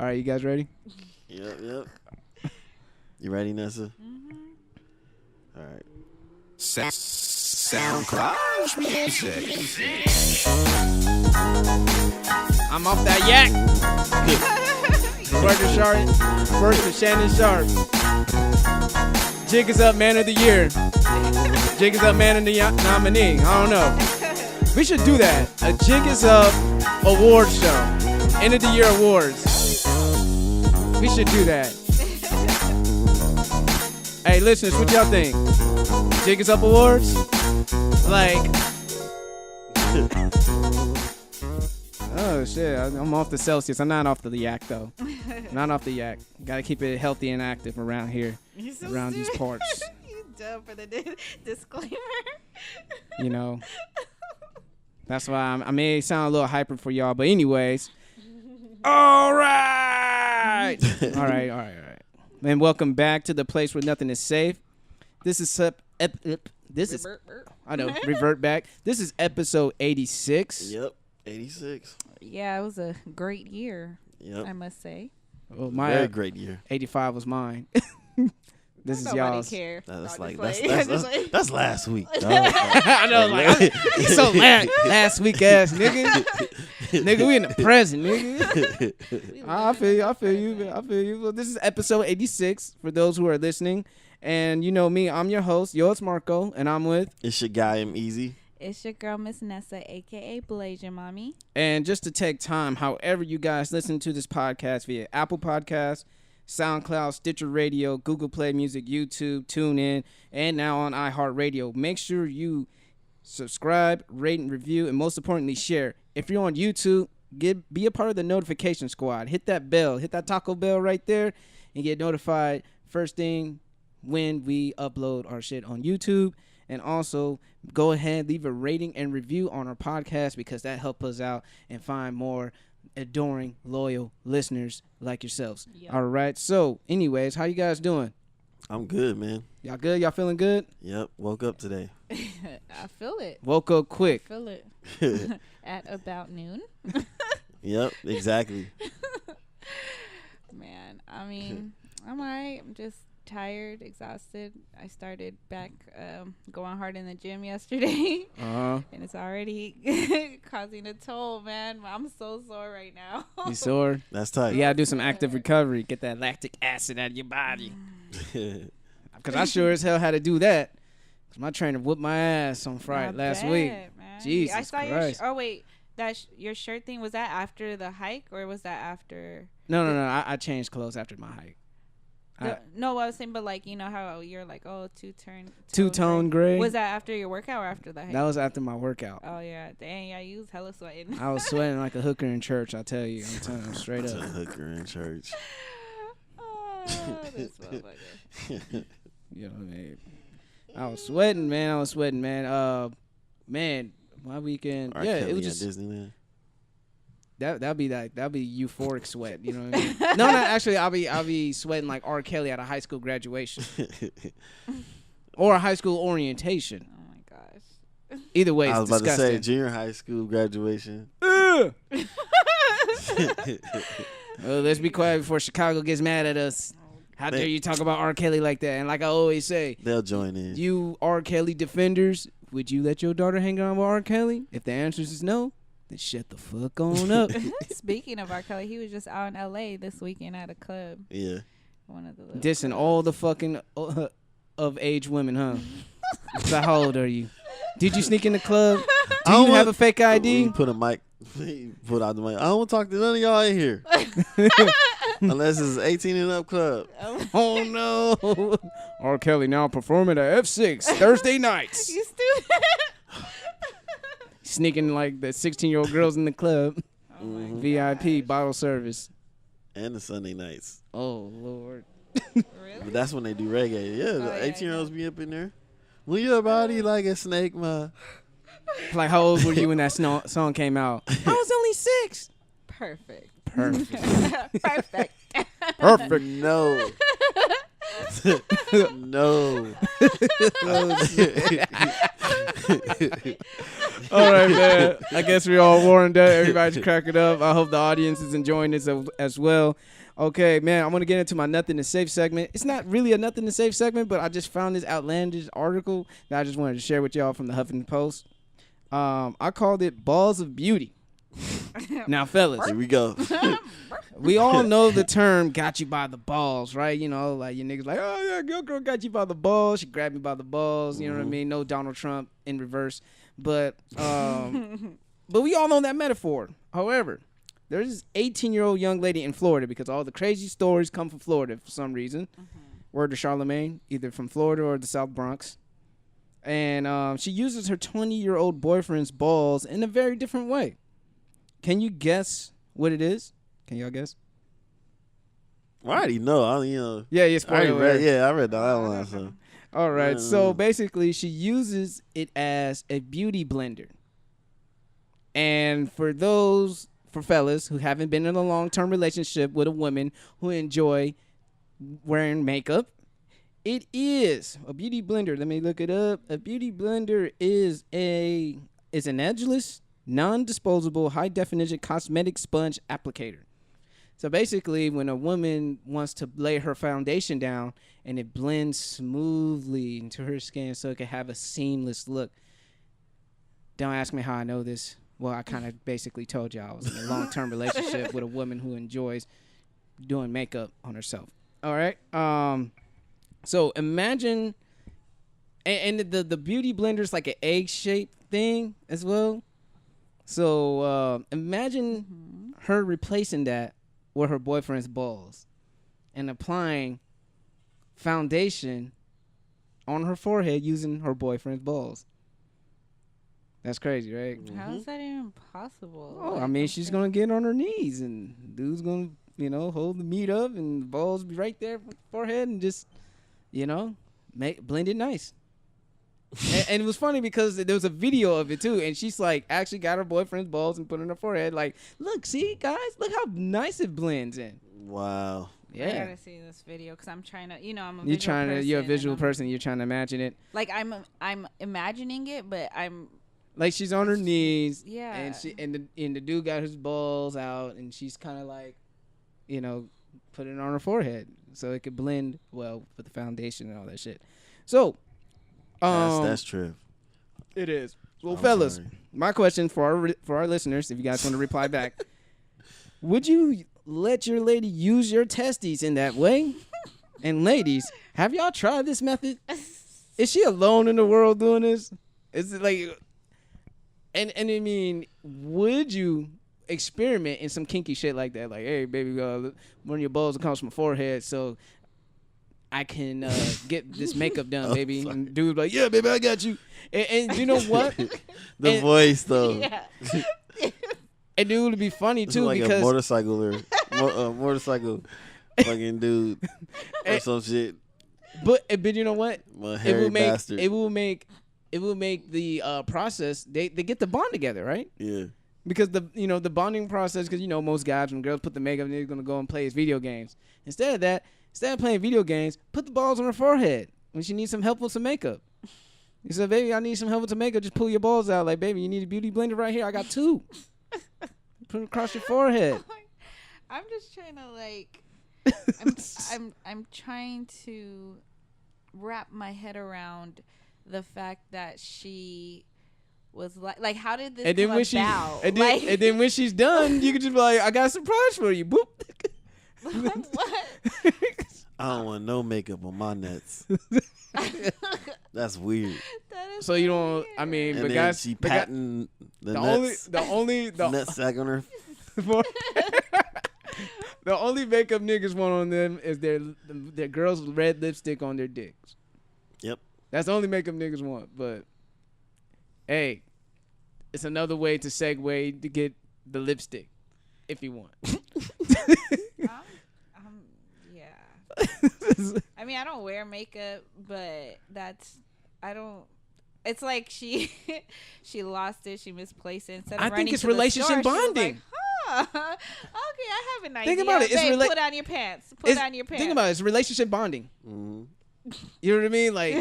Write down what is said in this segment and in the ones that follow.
All right, you guys ready? Yep. You ready, Nessa? Mm-hmm. All right. SoundCloud music. I'm off that yak. First to Shannon Sharp. Jig is up man of the year. Jig is up man of the nominee. I don't know. We should do that. A Jig is up award show. End of the year awards. We should do that. Hey, listeners, what y'all think? Jig is up awards? Like... Oh, shit. I'm off the Celsius. I'm not off the yak, though. Not off the yak. Gotta keep it healthy and active around here. So around these parts. You dumb for the disclaimer. You know. That's why I may sound a little hyper for y'all. But anyways. All right. All right. And welcome back to the place where nothing is safe. This is revert back. This is episode 86. Yep, 86. Yeah, it was a great year. Yep. I must say. Well, Very great year. 85 was mine. This is Nobody y'all's. Care. That's No, like that's last week. I know, like so last week ass nigga. Nigga, we in the present, nigga. I feel you. Well, this is episode 86 for those who are listening. And you know me, I'm your host, it's Marco, and I'm with... It's your guy, I'm Easy. It's your girl, Miss Nessa, a.k.a. Blasian Mommy. And just to take time, however you guys listen to this podcast via Apple Podcasts, SoundCloud, Stitcher Radio, Google Play Music, YouTube, TuneIn, and now on iHeartRadio. Make sure you subscribe, rate, and review, and most importantly, share. If you're on YouTube, be a part of the notification squad. Hit that bell. Hit that taco bell right there and get notified first thing when we upload our shit on YouTube. And also, go ahead, leave a rating and review on our podcast because that helps us out and find more adoring, loyal listeners like yourselves. Yep. All right. So, anyways, how you guys doing? I'm good, man. Y'all good? Y'all feeling good? Yep. Woke up today. I feel it. Woke up quick. I feel it. At about noon. Yep, exactly. Man, I mean, I'm all right. I'm just tired, exhausted. I started back going hard in the gym yesterday. And it's already causing a toll, man. I'm so sore right now. You sore? That's tight. You gotta do some active recovery. Get that lactic acid out of your body. Because I sure as hell had to do that. Because my trainer whooped my ass on Friday last week. Man. Jesus I saw Christ. Oh, wait. Your shirt thing, was that after the hike or was that after? No. I changed clothes after my hike. No, I was saying, but like, you know how you're like, oh, two-tone gray. Was that after your workout or after the hike? That was after my workout. Oh, yeah. Dang, yeah, you was hella sweating. I was sweating like a hooker in church, I tell you. I'm telling you straight up. A hooker in church. Oh, this motherfucker. You know what I mean? I was sweating, man. Man, my weekend. R. Yeah, Kelly it was just at Disneyland. that'd be euphoric sweat. You know what I mean? No, actually, I'll be sweating like R. Kelly at a high school graduation or a high school orientation. Oh my gosh. Either way, it's I was about disgusting. to say junior high school graduation. Well, let's be quiet before Chicago gets mad at us. How dare you talk about R. Kelly like that? And like I always say, they'll join in. You R. Kelly defenders, would you let your daughter hang around with R. Kelly? If the answer is no, then shut the fuck on up. Speaking of R. Kelly, he was just out in L.A. this weekend at a club. Yeah. One of the Dissing clubs. all the fucking of age women, huh? So how old are you? Did you sneak in the club? Do you have a fake ID? Put a mic. Put out the mic. I don't want to talk to none of y'all in here. Unless it's 18 and up club. Oh no. R. Kelly now performing at F6 Thursday nights. You stupid. Sneaking like the 16-year-old girls in the club. Oh my VIP gosh. bottle service. And the Sunday nights. Oh Lord. Really? But that's when they do reggae. Yeah, the yeah, 18-year-olds be up in there. Will your body like a snake, ma? Like, how old were you when that song came out? I was only 6. Perfect. Perfect. Perfect. No. No. All right, man. I guess we're all warmed up. Everybody's cracking up. I hope the audience is enjoying this as well. Okay, man, I'm going to get into my Nothing to Safe segment. It's not really a Nothing to Safe segment, but I just found this outlandish article that I just wanted to share with y'all from the Huffington Post. I called it Balls of Beauty. Now, fellas. Here we go. We all know the term got you by the balls, right? You know, like your niggas like, oh, yeah, your girl got you by the balls. She grabbed me by the balls. You know what I mean? No Donald Trump in reverse. But we all know that metaphor. However, there's this 18-year-old young lady in Florida because all the crazy stories come from Florida for some reason. Word to Charlemagne, either from Florida or the South Bronx. And she uses her 20-year-old boyfriend's balls in a very different way. Can you guess what it is? Can y'all guess? I already know. Yeah, I read the outline. So. All right. So basically, she uses it as a beauty blender. And for fellas who haven't been in a long-term relationship with a woman who enjoy wearing makeup, it is a beauty blender. Let me look it up. A beauty blender is an edgeless, non-disposable, high-definition cosmetic sponge applicator. So basically, when a woman wants to lay her foundation down and it blends smoothly into her skin so it can have a seamless look. Don't ask me how I know this. Well, I kind of basically told you I was in a long-term relationship with a woman who enjoys doing makeup on herself. All right? So imagine, and the beauty blender is like an egg-shaped thing as well. So imagine her replacing that with her boyfriend's balls and applying foundation on her forehead using her boyfriend's balls. That's crazy, right? How is that even possible? Oh, I mean, she's going to get on her knees and dude's going to, hold the meat up and the balls be right there for forehead and just, blend it nice. And it was funny because there was a video of it too, and she's like actually got her boyfriend's balls and put it on her forehead. Like, look, see, guys, look how nice it blends in. Wow. Yeah. I gotta see this video because I'm trying to, I'm a You're a visual person. You're trying to imagine it. Like I'm imagining it, but I'm like she's on her knees. Yeah. And the dude got his balls out, and she's kind of like, putting it on her forehead so it could blend well with the foundation and all that shit. So. That's true. It is. Well, fellas, my question for our listeners, if you guys want to reply back, would you let your lady use your testes in that way? And ladies, have y'all tried this method? Is she alone in the world doing this? Is it like, and I mean, would you experiment in some kinky shit like that? Like, hey, baby, one of your balls comes from my forehead, so I can get this makeup done, baby. And dude like, yeah, baby, I got you. And you know what? Voice, though. Yeah. And dude would be funny, too, like because... a motorcycle fucking dude or some shit. But you know what? Bastard. It will make the process, they get the bond together, right? Yeah. Because the bonding process, because most guys, when girls put the makeup, they're going to go and play his video games. Instead of playing video games, put the balls on her forehead when she needs some help with some makeup. You said, baby, I need some help with some makeup. Just pull your balls out. Like, baby, you need a beauty blender right here. I got 2. Put them across your forehead. I'm just trying to I'm trying to wrap my head around the fact that she was like how did this come about? And then when she's done, you can just be like, I got a surprise for you. Boop. What? I don't want no makeup on my nuts. That's weird. That is so you don't. weird. I mean, And but then guys, she patting the nuts. The only nut sack on her. The only makeup niggas want on them is their girls with red lipstick on their dicks. Yep. That's the only makeup niggas want. But hey, it's another way to segue to get the lipstick if you want. Yeah. I mean, I don't wear makeup, but it's like she lost it. She misplaced it. Instead of I think running it's to the relationship store, bonding. Okay, I have an idea. Think about it. Babe, put on your pants. Put on your pants. Think about it. It's relationship bonding. Mm-hmm. You know what I mean? Like,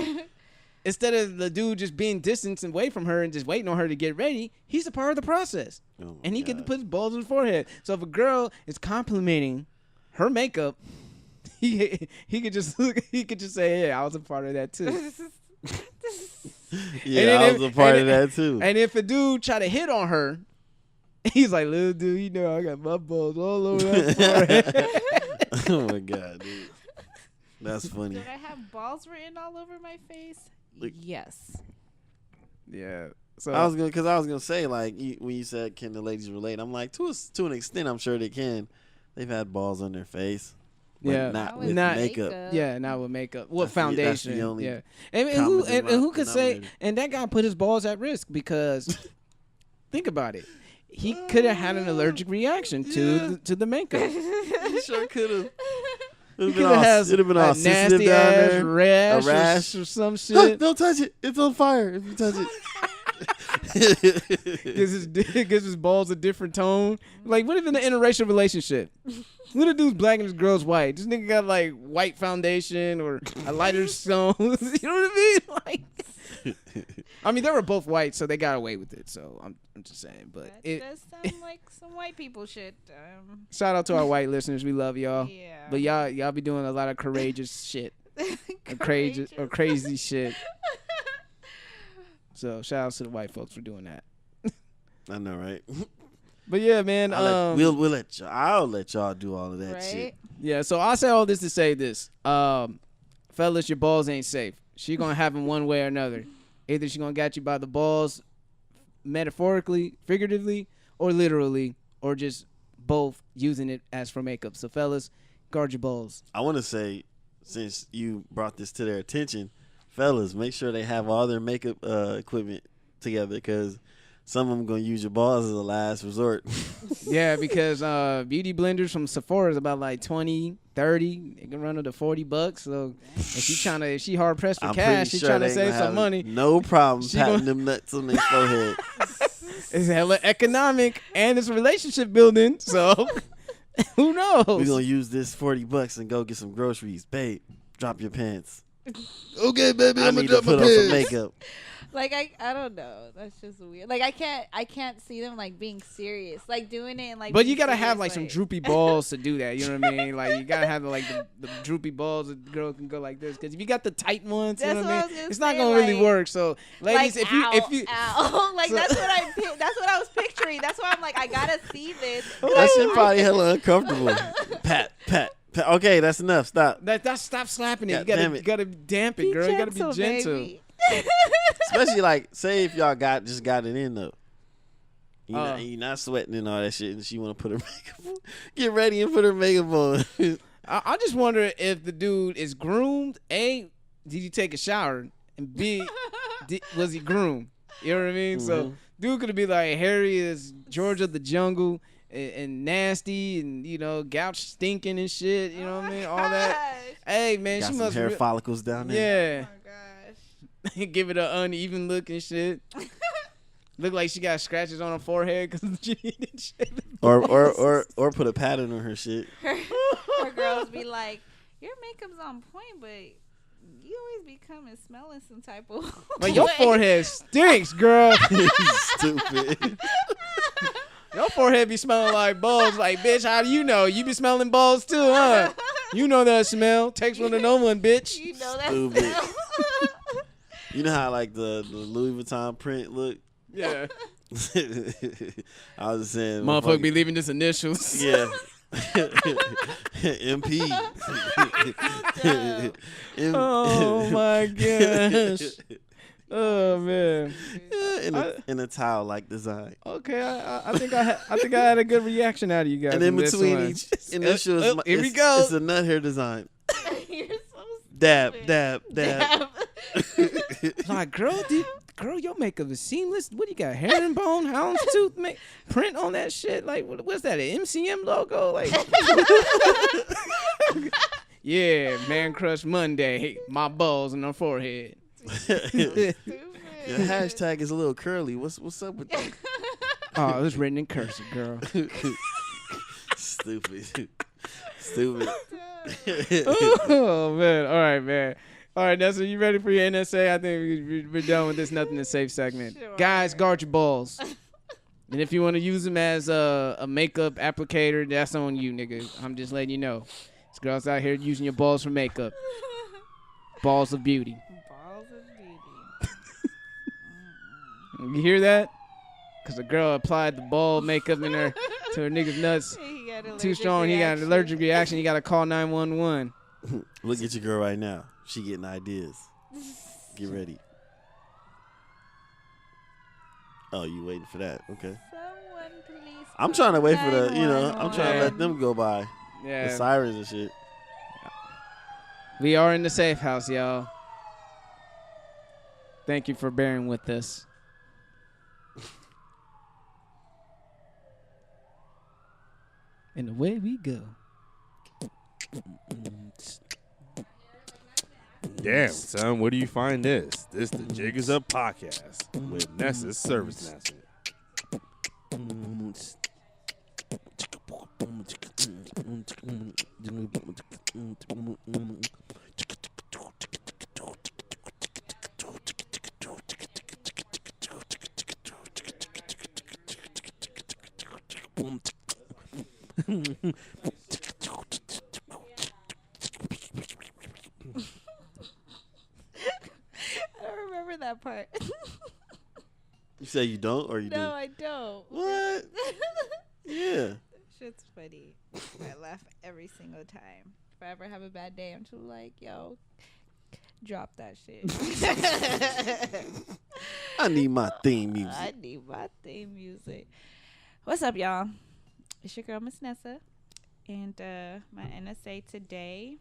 instead of the dude just being distant and away from her and just waiting on her to get ready, he's a part of the process. Oh And he can put his balls on his forehead. So if a girl is complimenting her makeup, he could just say, "Yeah, I was a part of that too." Yeah, I was a part of that too. And if a dude try to hit on her, he's like, "Little dude, you know I got my balls all over that forehead." Oh my god, dude, that's funny. Did I have balls written all over my face? Yes. Yeah. So I was gonna say, like, when you said, "Can the ladies relate?" I'm like, to an extent, I'm sure they can. They've had balls on their face. But Yeah. not Not with with makeup. Yeah, not with makeup. What That's the foundation? only Yeah, and who could say? denominator. And that guy put his balls at risk because think about it. He could have had an allergic reaction to the makeup. You sure could have. He could have It'd have been all a sensitive nasty down ass there. rash, A rash. or some Huh, shit. don't touch it. It's on fire if you touch it. gives his balls a different tone. Like, what if in an interracial relationship? What if dude's black and his girl's white? This nigga got like white foundation or a lighter stone. You know what I mean? Like, I mean, they were both white, so they got away with it. So I'm just saying. But That does sound like some white people shit. Shout out to our white listeners. We love y'all. Yeah. But y'all be doing a lot of courageous shit. Or crazy shit. So shout out to the white folks for doing that. I know, right? But yeah, man. We'll let y'all. I'll let y'all do all of that Right? shit. Yeah, so I say all this to say this. Fellas, your balls ain't safe. She gonna have them one way or another. Either she gonna get you by the balls metaphorically, figuratively, or literally, or just both using it as for makeup. So fellas, guard your balls. I want to say, since you brought this to their attention, fellas, make sure they have all their makeup equipment together, because some of them going to use your balls as a last resort. Yeah, because beauty blenders from Sephora is about like 20, 30. It can run up to $40. So if she hard pressed for I'm cash, pretty she sure trying to they save gonna some have money. No problem She patting gonna- them nuts on their forehead. It's hella economic and it's relationship building. So who knows? We're going to use this $40 and go get some groceries. Babe, drop your pants. Okay, baby, I'm I gonna need to drop my put on some pants. makeup. Like I don't know. That's just weird. Like I can't see them like being serious, like doing it and like. But being you gotta have serious, like some droopy balls to do that. You know what I mean? Like you gotta have like the droopy balls. The girl can go like this. Because if you got the tight ones, you know That's what I what I mean? was gonna It's not say, gonna really like- work. So ladies, like, if you ow, like So- that's what I was picturing. That's why I'm like I gotta see this. That shit probably hella uncomfortable. Pat. Okay, that's enough. Stop. that's stop slapping it. God You gotta damn it. you gotta damp it, girl. You gotta be gentle. baby. Especially like, say if y'all just got it in though. Uh. You not sweating and all that shit, and she want to put her makeup on. Get ready and put her makeup on. I just wonder if the dude is groomed. A, did you take a shower? And B, was he groomed? You know what I mean? So dude could be like hairy as George of the Jungle and nasty and, you know, gouch stinking and shit. You know what I mean? All that. Hey, man, Got she some must hair follicles down there. Oh my Yeah. gosh. Give it an uneven look and shit. Look like she got scratches on her forehead because she didn't shave it. Or put a pattern on her shit. Her girls be like, your makeup's on point, but you always be coming smelling some type of. Like, your way." forehead stinks, girl. Stupid. Your forehead be smelling like balls. Like, bitch, how do you know? You be smelling balls too, huh? You know that smell. Takes one to know one, bitch. You know that Stupid. smell. You know how like the Louis Vuitton print look? Yeah. I was just saying. Motherfucker be leaving this initials. Yeah. MP. Oh, my gosh. Oh, man. in a towel like design. Okay, I think I had a good reaction out of you guys. And in this between one. each initial, Here we go. It's a nut hair design. You're so Dab, stupid. dab, dab. Like, girl, your makeup is seamless. What do you got? Herringbone, houndstooth print on that shit? Like, what's that? An MCM logo? Like, yeah, Man Crush Monday. My balls on her forehead. Your hashtag is a little curly. What's up with that? Oh, it was written in cursive, girl. Stupid. Oh man! All right, man. All right, Nessa, you ready for your NSA? I think we're done with this nothing to safe segment. Sure. Guys, guard your balls. And if you want to use them as a makeup applicator, that's on you, nigga. I'm just letting you know. This girl's out here using your balls for makeup. Balls of beauty. Balls of beauty. You hear that? Because the girl applied the ball makeup to her nigga's nuts. Too strong. He got an allergic reaction. You got to call 911. Look at your girl right now. She getting ideas. Get ready. Oh, you waiting for that? Okay. Someone please. I'm trying to wait for the, I'm trying to let them go by. Yeah. The sirens and shit. We are in the safe house, y'all. Thank you for bearing with us. And away we go. Damn, son, where do you find this? This the Jig Is Up podcast with Nessa's Service Master. I don't remember that part. You say you don't or you do? No, I don't. What? Yeah. Shit's funny. I laugh every single time. If I ever have a bad day, I'm just like, yo, drop that shit. I need my theme music. I need my theme music. What's up, y'all? It's your girl, Miss Nessa. And my NSA today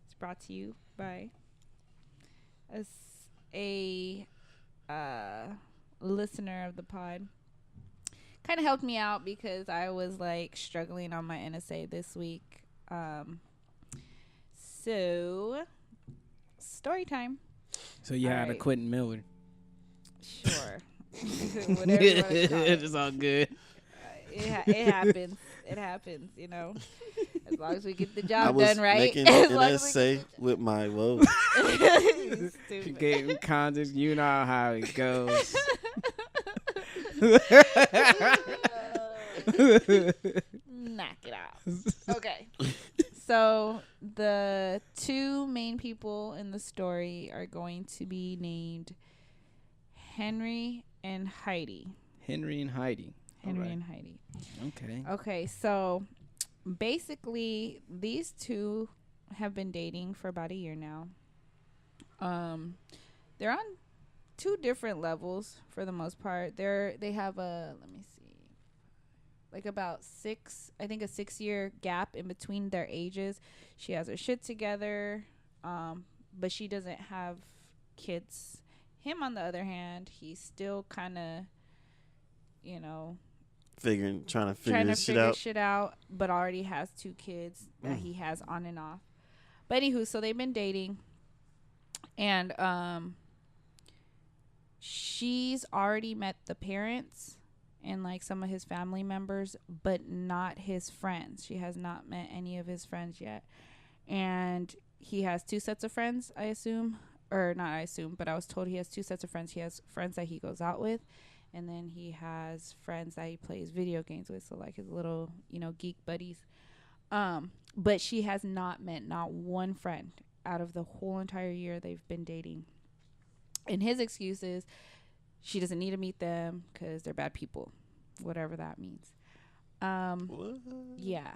is brought to you by a listener of the pod. Kind of helped me out because I was like struggling on my NSA this week. So, story time. So you had a Alright. Quentin Miller. Sure. Whatever you want to call it. It's all good. It happens. It happens, you know. As long as we get the I job was done right. making As an long as we essay with my woe. get- You Stupid. gave context. You know how it goes. Knock it out. Okay. So the two main people in the story are going to be named Henry and Heidi. Henry and Heidi. Henry Alright. and Heidi. Okay. Okay, so basically these two have been dating for about a year now. They're on two different levels for the most part. They have a, let me see, like about a 6 year gap in between their ages. She has her shit together, but she doesn't have kids. Him, on the other hand, he's still kind of, Trying to figure trying to this shit figure out. shit out, but already has two kids that he has on and off. But anywho, so they've been dating, and she's already met the parents and like some of his family members, but not his friends. She has not met any of his friends yet. And he has two sets of friends, I assume, or not I assume, but I was told he has two sets of friends. He has friends that he goes out with, and then he has friends that he plays video games with, so like his little, geek buddies. But she has not met not one friend out of the whole entire year they've been dating. And his excuse is she doesn't need to meet them because they're bad people, whatever that means. What? Yeah.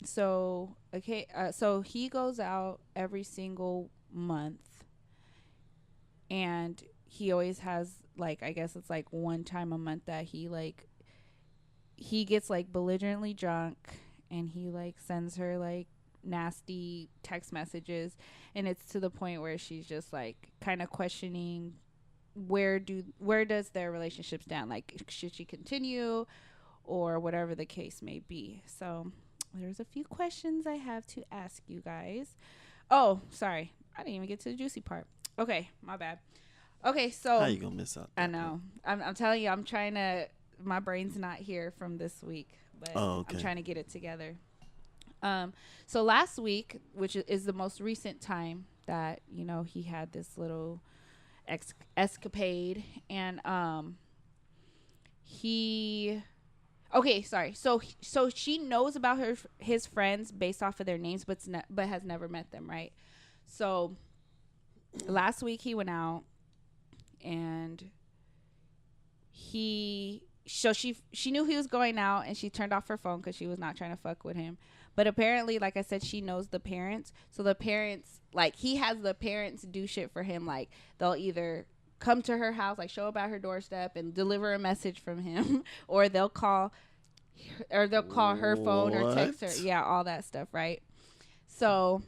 So, okay. So he goes out every single month, and he always has, like, I guess it's like one time a month that he gets like belligerently drunk, and he like sends her like nasty text messages, and it's to the point where she's just like kind of questioning where does their relationship stand, like should she continue or whatever the case may be. So there's a few questions I have to ask you guys. Oh, sorry, I didn't even get to the juicy part. Okay, my bad. Okay, so How you gonna miss out? I know. I'm telling you, I'm trying to. My brain's not here from this week, but I'm trying to get it together. So last week, which is the most recent time that, you know, he had this little escapade. And okay, sorry. So she knows about his friends based off of their names, but has never met them, right? So last week he went out, and she knew he was going out, and she turned off her phone because she was not trying to fuck with him. But apparently, like I said, she knows the parents. So the parents, like, he has the parents do shit for him. Like, they'll either come to her house, like show up at her doorstep and deliver a message from him, or they'll call her phone or text her. Yeah, all that stuff, right? So,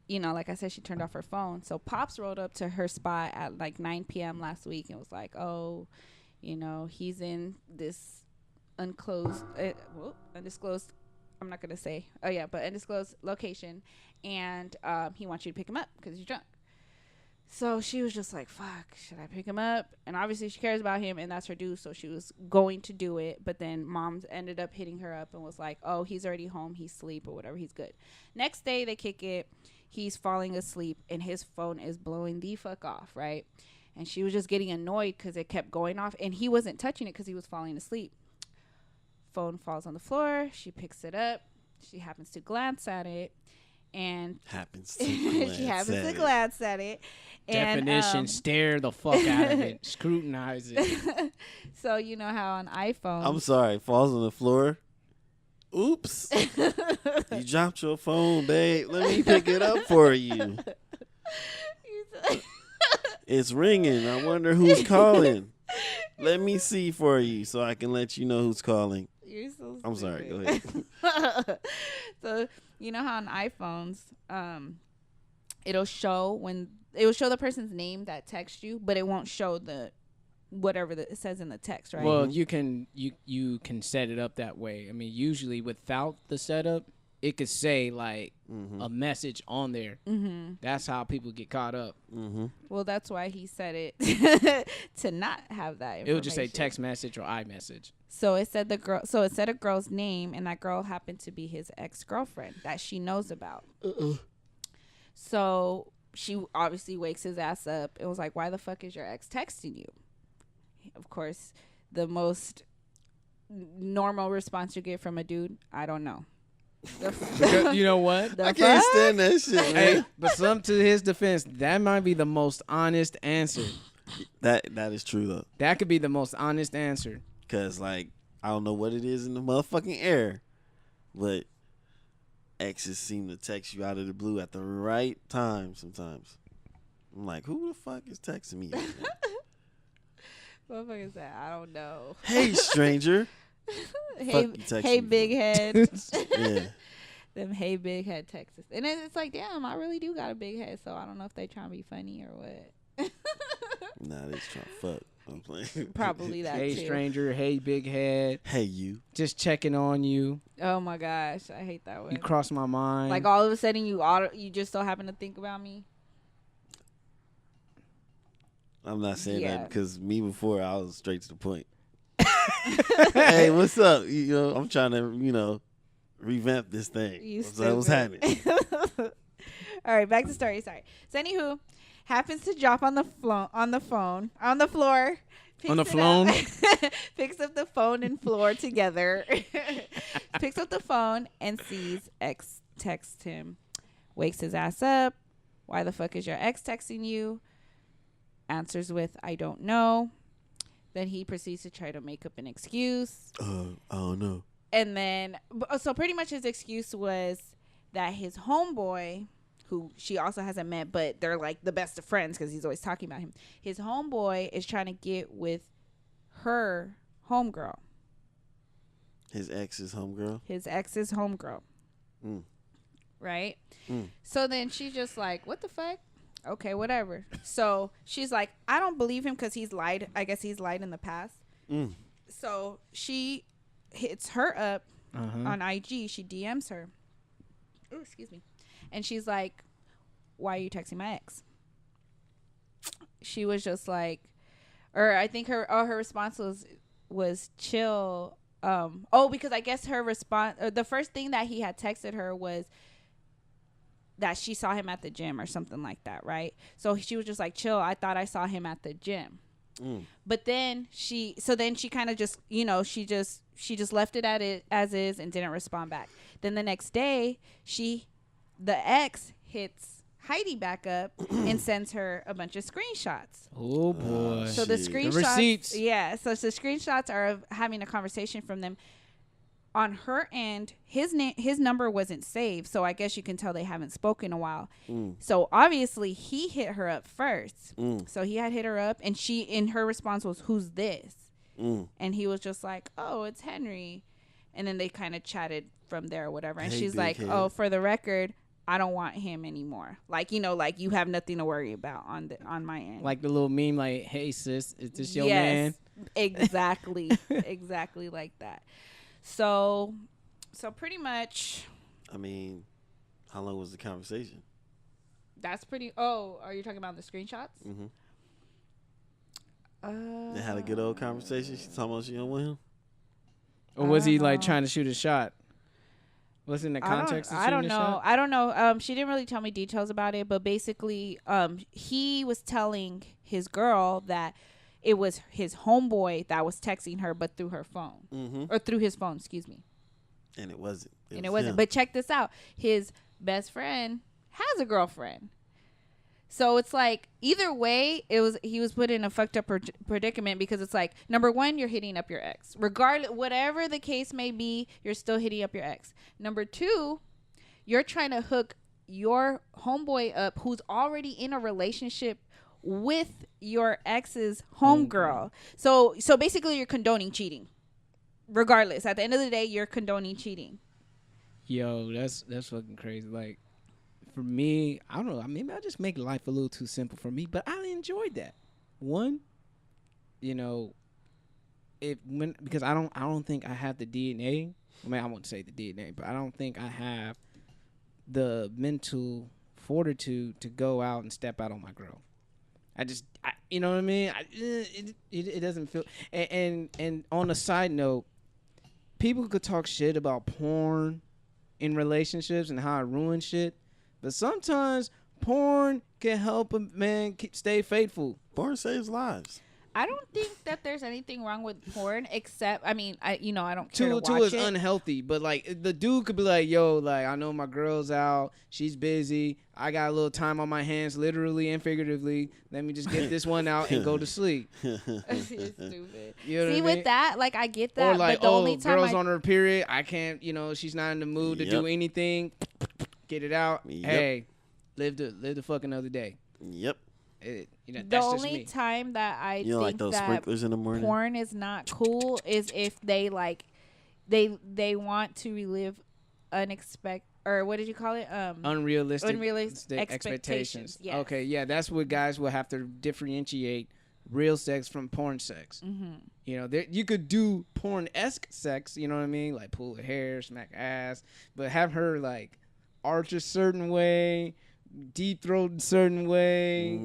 you know, like I said, she turned off her phone. So Pops rolled up to her spot at like 9 p.m. last week and was like, oh, you know, he's in this undisclosed, I'm not going to say, but undisclosed location, and he wants you to pick him up because he's drunk. So she was just like, fuck, should I pick him up? And obviously she cares about him, and that's her due, so she was going to do it. But then Mom ended up hitting her up and was like, oh, he's already home, he's asleep or whatever, he's good. Next day they kick it, he's falling asleep, and his phone is blowing the fuck off, right? And she was just getting annoyed because it kept going off, and he wasn't touching it because he was falling asleep. Phone falls on the floor, she picks it up, she happens to glance at it, and she happens to glance at it. Definition, and, stare the fuck out of it, scrutinize it. So you know how on iPhone, I'm sorry, falls on the floor. Oops. You dropped your phone, babe. Let me pick it up for you. It's ringing. I wonder who's calling. Let me see for you so I can let you know who's calling. You're so stupid. I'm sorry. Go ahead. So you know how on iPhones, it'll show the person's name that texts you, but it won't show the whatever it says in the text, right? Well, you can set it up that way. I mean, usually without the setup, it could say like a message on there. Mm-hmm. That's how people get caught up. Mm-hmm. Well, that's why he said it to not have that information. It would just say text message or iMessage. So it said it said a girl's name, and that girl happened to be his ex-girlfriend that she knows about. So she obviously wakes his ass up and was like, "Why the fuck is your ex texting you?" Of course, the most normal response you get from a dude, "I don't know." You know what? I can't stand that shit, man. Hey, but some to his defense, that might be the most honest answer. That is true though. That could be the most honest answer. Cause like I don't know what it is in the motherfucking air, but exes seem to text you out of the blue at the right time sometimes. I'm like, who the fuck is texting me? What the fuck is that? I don't know. Hey, stranger. Hey, big head. Yeah. Them hey big head texts. And then it's like, damn, I really do got a big head, so I don't know if they trying to be funny or what. Nah, they just trying to fuck. I'm playing. Probably that Hey, too. stranger. Hey, big head. Hey, you. Just checking on you. Oh my gosh, I hate that one. You cross my mind. Like all of a sudden you just so happen to think about me. I'm not saying Yeah. that because me before I was straight to the point. Hey, what's up? You know, I'm trying to, revamp this thing. What's happening? All right, back to story. Sorry. So anywho, happens to drop on the floor. Picks up the phone and floor together. Picks up the phone and sees ex text him. Wakes his ass up. Why the fuck is your ex texting you? Answers with, I don't know. Then he proceeds to try to make up an excuse. I don't know. And then, so pretty much his excuse was that his homeboy, who she also hasn't met, but they're like the best of friends because he's always talking about him. His homeboy is trying to get with her homegirl. His ex's homegirl? His ex's homegirl. Mm. Right? Mm. So then she's just like, what the fuck? Okay, whatever. So she's like, I don't believe him because he's lied. I guess he's lied in the past. Mm. So she hits her up on IG. She DMs her. Oh, excuse me. And she's like, why are you texting my ex? She was just like, or I think her response was chill. Because I guess her response, the first thing that he had texted her was, that she saw him at the gym or something like that, right? So she was just like, chill, I thought I saw him at the gym. But then she kind of just, you know, she just left it at it as is and didn't respond back. Then the next day, the ex hits Heidi back up and sends her a bunch of screenshots. Oh boy! So the screenshots, the receipts. Yeah. So the screenshots are of having a conversation from them. On her end, his number wasn't saved, so I guess you can tell they haven't spoken in a while. So obviously he hit her up first. So he had hit her up, and her response was, "Who's this?" And he was just like, "Oh, it's Henry." And then they kind of chatted from there or whatever. And she's like, "Oh, for the record, I don't want him anymore. Like, you know, like you have nothing to worry about on my end." Like the little meme, like, "Hey sis, is this your man?" Exactly, exactly like that. So pretty much. I mean, how long was the conversation? That's pretty. Oh, are you talking about the screenshots? They had a good old conversation. She talking about she don't want him. Or was he like trying to shoot a shot? What's in the context of shooting a shot? I don't know. She didn't really tell me details about it, but basically, he was telling his girl that it was his homeboy that was texting her, but through her phone. Or through his phone, excuse me. And it wasn't. It wasn't. But check this out. His best friend has a girlfriend. So it's like, either way, he was put in a fucked up predicament, because it's like, number one, you're hitting up your ex. Regardless, whatever the case may be, you're still hitting up your ex. Number two, you're trying to hook your homeboy up who's already in a relationship with your ex's homegirl. So basically you're condoning cheating. Regardless, at the end of the day, you're condoning cheating. Yo, that's fucking crazy. Like, for me, I don't know. Maybe I just make life a little too simple for me, but I enjoyed that. One, you know, because I don't think I have the DNA. I mean, I won't say the DNA, but I don't think I have the mental fortitude to go out and step out on my girl. You know what I mean? It doesn't feel. And on a side note, people could talk shit about porn in relationships and how it ruins shit, but sometimes porn can help a man stay faithful. Porn saves lives. I don't think that there's anything wrong with porn, except, I mean, I don't care to watch Two is it. unhealthy, but like the dude could be like, yo, like, I know my girl's out, she's busy, I got a little time on my hands, literally and figuratively. Let me just get this one out and go to sleep. You're stupid. You know what I mean? With that, like, I get that. Or like, but the only time girl's on her period, I can't, she's not in the mood to do anything. Get it out. Yep. Hey, live the fuck another day. Yep. The that's only just me. time that I think like those that sprinklers in the morning? porn is not cool is if they like they want to relive or what did you call it? Unrealistic expectations. Yes. Okay, yeah, that's what guys will have to differentiate real sex from porn sex. You could do porn-esque sex, you know what I mean? Like pull her hair, smack ass, but have her like arch a certain way, deep throat a certain way,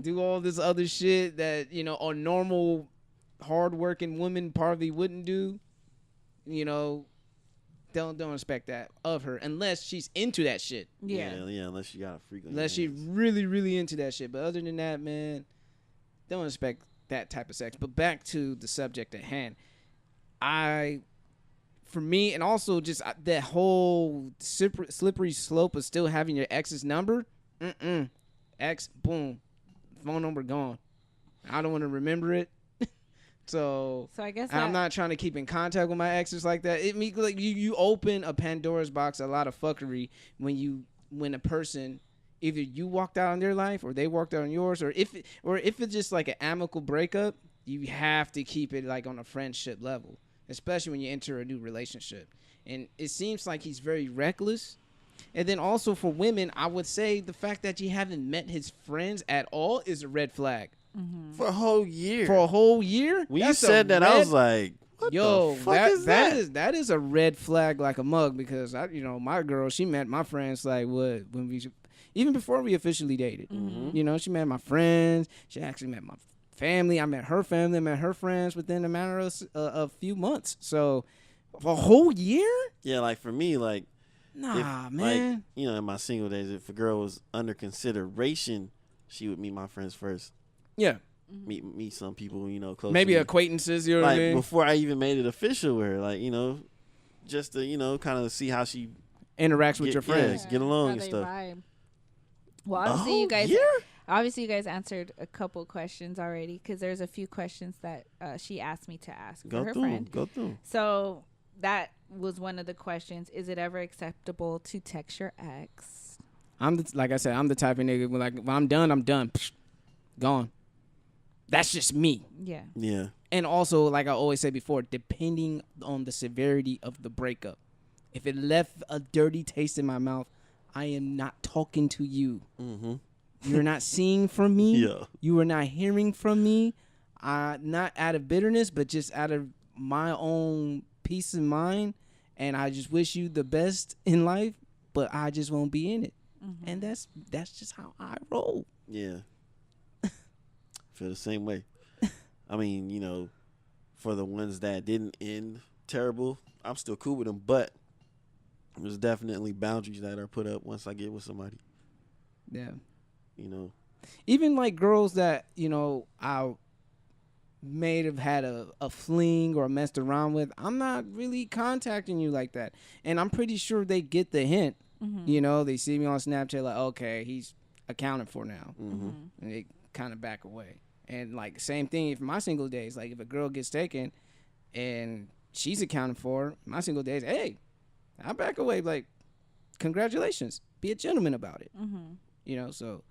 do all this other shit that, a normal hard-working woman probably wouldn't do. Don't expect that of her unless she's into that shit. Yeah, unless you got a freak on unless your she's hands. really, really into that shit. But other than that, man, don't expect that type of sex. But back to the subject at hand. For me, and also just that whole slippery slope of still having your ex's number, ex, boom, phone number gone. I don't want to remember it. So I guess I'm not trying to keep in contact with my exes like that. It means like you open a Pandora's box, a lot of fuckery when a person, either you walked out on their life or they walked out on yours, or if it's just like an amicable breakup, you have to keep it like on a friendship level, especially when you enter a new relationship. And it seems like he's very reckless. And then also for women, I would say the fact that you haven't met his friends at all is a red flag. For a whole year. For a whole year? When you said that, I was like, what the fuck is that? That is a red flag like a mug, because my girl, she met my friends like even before we officially dated. She met my friends. She actually met my family. I met her family. I met her friends within a matter of a few months. So for a whole year? Yeah, like for me, like Nah, if, man. Like, you know, in my single days, if a girl was under consideration, she would meet my friends first. Yeah. Meet some people, you know, close. Maybe to me. acquaintances, you know Like, what I mean? before I even made it official with her, like, you know, just to, you know, kind of see how she Interacts with your friends. get along how and they stuff. vibe. Well, obviously you guys answered a couple questions already because there's a few questions that she asked me to ask for her friend. Go through. So that was one of the questions. Is it ever acceptable to text your ex? Like I said, I'm the type of nigga when, like, when I'm done, I'm done. Psh, gone. That's just me. Yeah. Yeah. And also, like I always said before, depending on the severity of the breakup. If it left a dirty taste in my mouth, I am not talking to you. Mm-hmm. You're not seeing from me. Yeah. You are not hearing from me. Not out of bitterness, but just out of my own peace of mind. And I just wish you the best in life, but I just won't be in it. Mm-hmm. And that's just how I roll. Yeah. Feel the same way. I mean, you know, for the ones that didn't end terrible, I'm still cool with them, but there's definitely boundaries that are put up once I get with somebody. Yeah. You know. Even like girls that, you know, I may have had a fling or messed around with, I'm not really contacting you like that. And I'm pretty sure they get the hint. Mm-hmm. You know, they see me on Snapchat like, okay, he's accounted for now. Mm-hmm. And they kind of back away. And like same thing if my single days, like if a girl gets taken and she's accounted for, my single days, hey, I back away. Like, congratulations. Be a gentleman about it. Mm-hmm. You know, so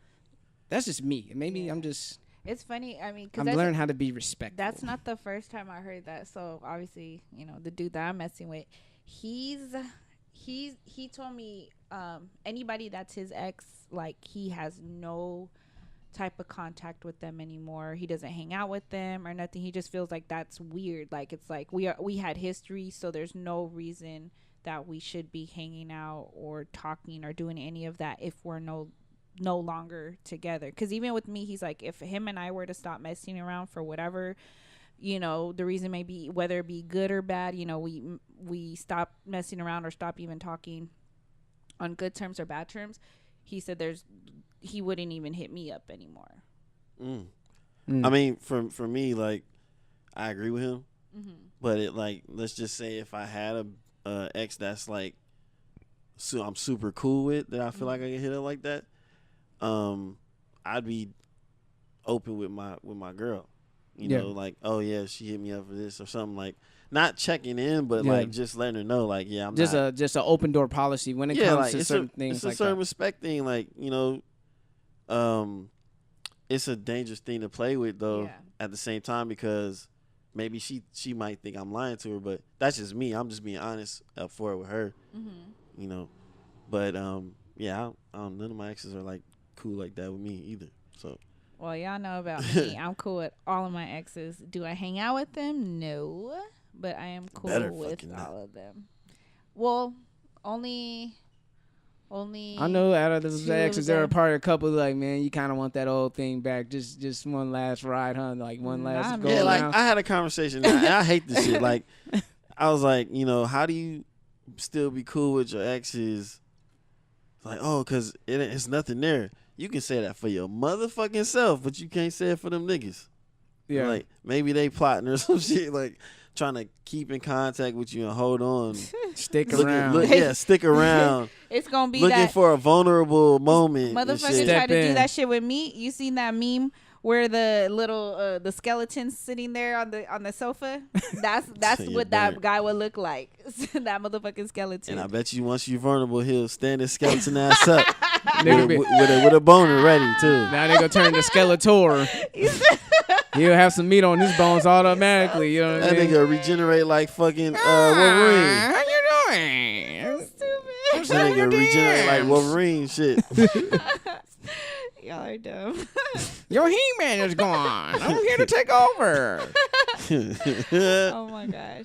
that's just me. Maybe I'm just... It's funny. I mean, I'm learning how to be respectful. That's not the first time I heard that. So obviously, you know, the dude that I'm messing with, he told me anybody that's his ex, like he has no type of contact with them anymore. He doesn't hang out with them or nothing. He just feels like that's weird. Like it's like we had history, so there's no reason that we should be hanging out or talking or doing any of that if we're no longer together. Because even with me, he's like, if him and I were to stop messing around for whatever, you know, the reason may be, whether it be good or bad, you know, we stop messing around or stop even talking on good terms or bad terms, he said he wouldn't even hit me up anymore. I mean, for me, like, I agree with him, Mm-hmm. but like, let's just say if I had a ex that's like, so I'm super cool with, that I feel like I can hit her like that, I'd be open with my girl, you know, like, oh yeah, she hit me up for this or something, like not checking in, but like just letting her know, like, yeah, I'm just not, just an open door policy when it comes like, to certain things. It's like a certain that. respect thing, like, you know, it's a dangerous thing to play with though. At the same time, because maybe she might think I'm lying to her, but that's just me. I'm just being honest up for it with her, you know. But yeah, none of my exes are like cool like that with me either. So, well, y'all know about me. I'm cool with all of my exes. Do I hang out with them? No, but I am cool with all of them. Well, only. I know out of those exes, there are probably a couple like, man, you kind of want that old thing back. Just one last ride, huh? Like one last go. Yeah, like around. I had a conversation. And I hate this shit. Like, I was like, you know, how do you still be cool with your exes? Like, oh, because it's nothing there. You can say that for your motherfucking self, but you can't say it for them niggas. Yeah. Like, maybe they plotting or some shit, like, trying to keep in contact with you and hold on. Stick around. Stick around. It's going to be looking that for a vulnerable moment. motherfucker try to do that shit with me. You seen that meme where the little the skeleton's sitting there on the sofa? That's what that guy would look like. That motherfucking skeleton. And I bet you once you're vulnerable, he'll stand his skeleton ass up with a boner ready too. Now they gonna turn to Skeletor. He'll have some meat on his bones automatically. You know what I mean? That nigga regenerate like fucking Wolverine. How you doing? Stupid. That nigga regenerate like Wolverine shit. Y'all are dumb. Your He-Man is gone. I'm here to take over. Oh my gosh.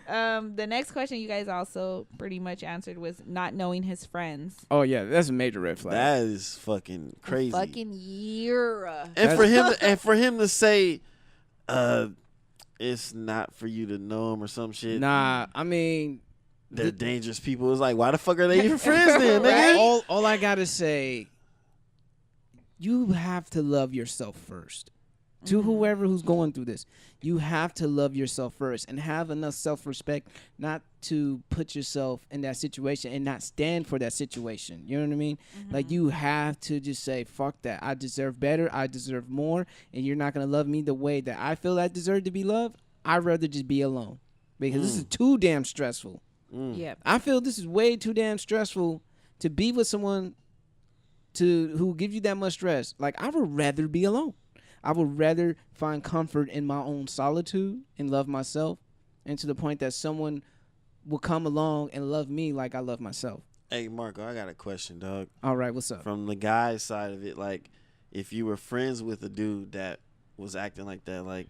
The next question you guys also pretty much answered was not knowing his friends. Oh yeah, that's a major red flag. That is fucking crazy. Fucking year. And for him to say, it's not for you to know him or some shit. Nah, I mean, they're dangerous people. It's like, why the fuck are they even friends then, nigga? All I gotta say, you have to love yourself first. To whoever who's going through this, you have to love yourself first and have enough self-respect not to put yourself in that situation and not stand for that situation. You know what I mean? Like, you have to just say, fuck that. I deserve better. I deserve more. And you're not going to love me the way that I feel I deserve to be loved. I'd rather just be alone because this is too damn stressful. Yep. I feel this is way too damn stressful to be with someone who gives you that much stress. Like, I would rather be alone. I would rather find comfort in my own solitude and love myself, and to the point that someone will come along and love me like I love myself. Hey, Marco, I got a question, dog. All right, what's up? From the guy's side of it, like, if you were friends with a dude that was acting like that, like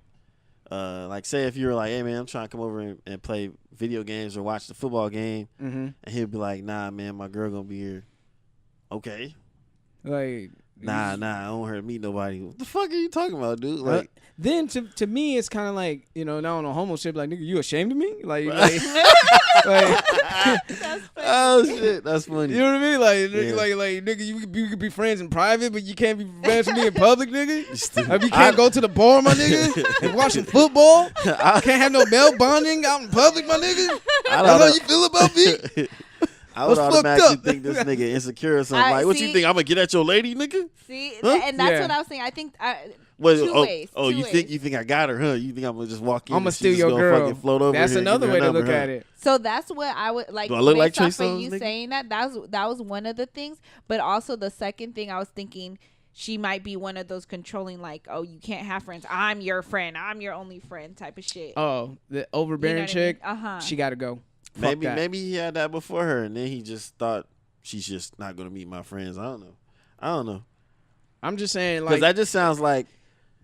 say if you were like, hey, man, I'm trying to come over and play video games or watch the football game, and he'd be like, nah, man, my girl gonna be here. Okay. Like, Nah, I don't want her to meet nobody. What the fuck are you talking about, dude? Like, then to me, it's kind of like, you know, now on a homo shit, like, nigga, you ashamed of me? Like, That's oh shit, that's funny. you know what I mean? Like, Yeah. like, nigga, you could be friends in private, but you can't be friends with me in public, nigga. Like, you I- can't go to the bar, my nigga, and watch some football. Can't have no male bonding out in public, my nigga. That's how you feel about me? I would What's fucked automatically up? think this nigga insecure or something. Like, what you see- think? I'm gonna get at your lady, nigga? See, Huh? and that's Yeah. what I was saying. I think What, two ways. Oh, two you ways. think I got her, huh? You think I'm gonna just walk in? I'm and gonna she steal just your gonna girl. Fucking float over That's here and another give way me her to look number, at huh? it. So that's what I would like. Do I look like based Trey off of Songz, you nigga? saying that that was one of the things. But also the second thing I was thinking, she might be one of those controlling, like, oh, you can't have friends. I'm your friend. I'm your only friend type of shit. Oh, the overbearing You know what I chick, mean? Uh-huh. she gotta go. Fuck that. Maybe he had that before her, and then he just thought she's just not gonna meet my friends. I don't know. I'm just saying, Because like, that just sounds like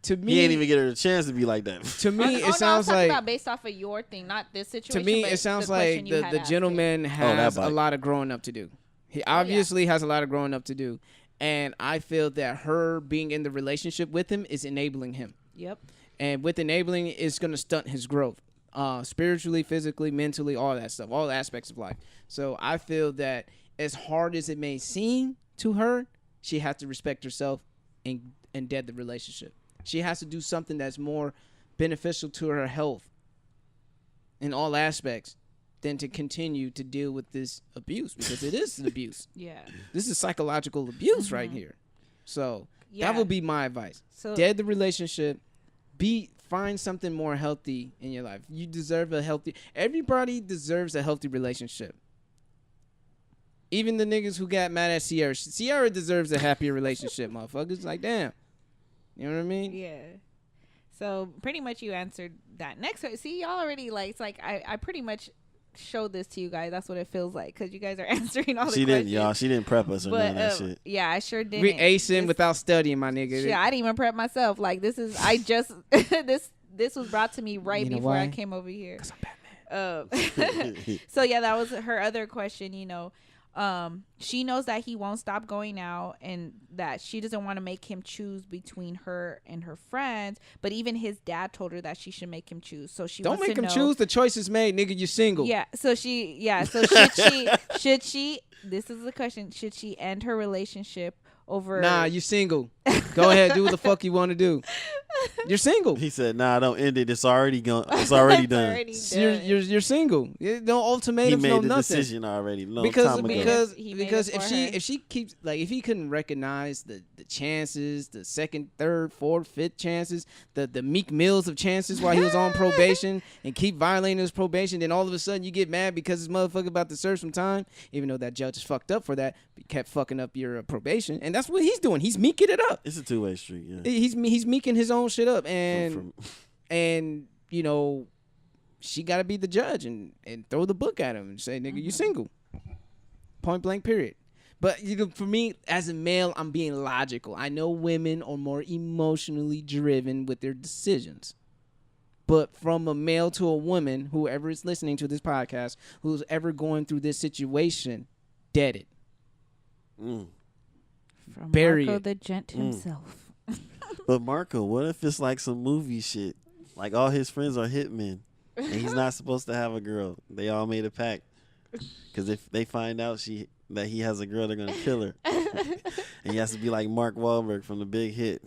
to me, he ain't even get her a chance to be like that. to me, Oh, it no, I was sounds talking like, about based off of your thing, not this to situation. me, but it sounds the question like you the had asked gentleman that has a bike. lot of growing up to do. He yeah. obviously has a lot of growing up to do. And I feel that her being in the relationship with him is enabling him. Yep. And with enabling, it's going to stunt his growth. Spiritually, physically, mentally, all that stuff, all aspects of life. So I feel that as hard as it may seem to her, she has to respect herself and dead the relationship. She has to do something that's more beneficial to her health in all aspects than to continue to deal with this abuse, because it is an abuse. Yeah. This is psychological abuse right here. So Yeah. that would be my advice. So Dead the relationship. Find something more healthy in your life. You deserve a healthy. Everybody deserves a healthy relationship. Even the niggas who got mad at Sierra. Sierra deserves a happier relationship, motherfuckers. Like, damn. You know what I mean? yeah. So pretty much you answered that. Next, see, y'all already like. It's like I pretty much showed this to you guys. That's what it feels like because you guys are answering all the She questions. didn't, y'all. She didn't prep us or none of that shit. Yeah, I sure didn't. We acing This- without studying, my nigga. Shit, I didn't even prep myself. Like this is, I just this was brought to me right You know before I why? came over here. 'Cause I'm Batman. So yeah, that was her other question. You know, she knows that he won't stop going out, and that she doesn't want to make him choose between her and her friends. But even his dad told her that she should make him choose. So she Don't wants make to him know, choose. The choice is made, nigga. You single. Yeah. So So should she? This is the question. Should she end her relationship over? Nah, you single. Go ahead, do what the fuck you want to do. You're single. He said, "Nah, don't end it. It's already gone. It's already It's done. already You're single. No He ultimatums, made no the nothing. decision already. Long Because time ago. because He made it because for her. if she keeps, like, if he couldn't recognize the chances, the second, third, fourth, fifth chances, the Meek Mills of chances while he was on probation, and keep violating his probation, then all of a sudden you get mad because this motherfucker about to serve some time, even though that judge is fucked up for that, but he kept fucking up your probation, and that's what he's doing. He's meeking it up. It's a two-way street. Yeah. He's meeking his own shit up, and From- and you know, she got to be the judge and throw the book at him and say, nigga, you single. Point blank, period. But, you know, for me, as a male, I'm being logical. I know women are more emotionally driven with their decisions. But from a male to a woman, whoever is listening to this podcast, who's ever going through this situation, dead it. Mm. From Bury Marco it. the Gent himself. But Marco, what if it's like some movie shit? Like all his friends are hitmen, and he's not supposed to have a girl. They all made a pact. Because if they find out that he has a girl, they're gonna kill her. And he has to be like Mark Wahlberg from The Big Hit,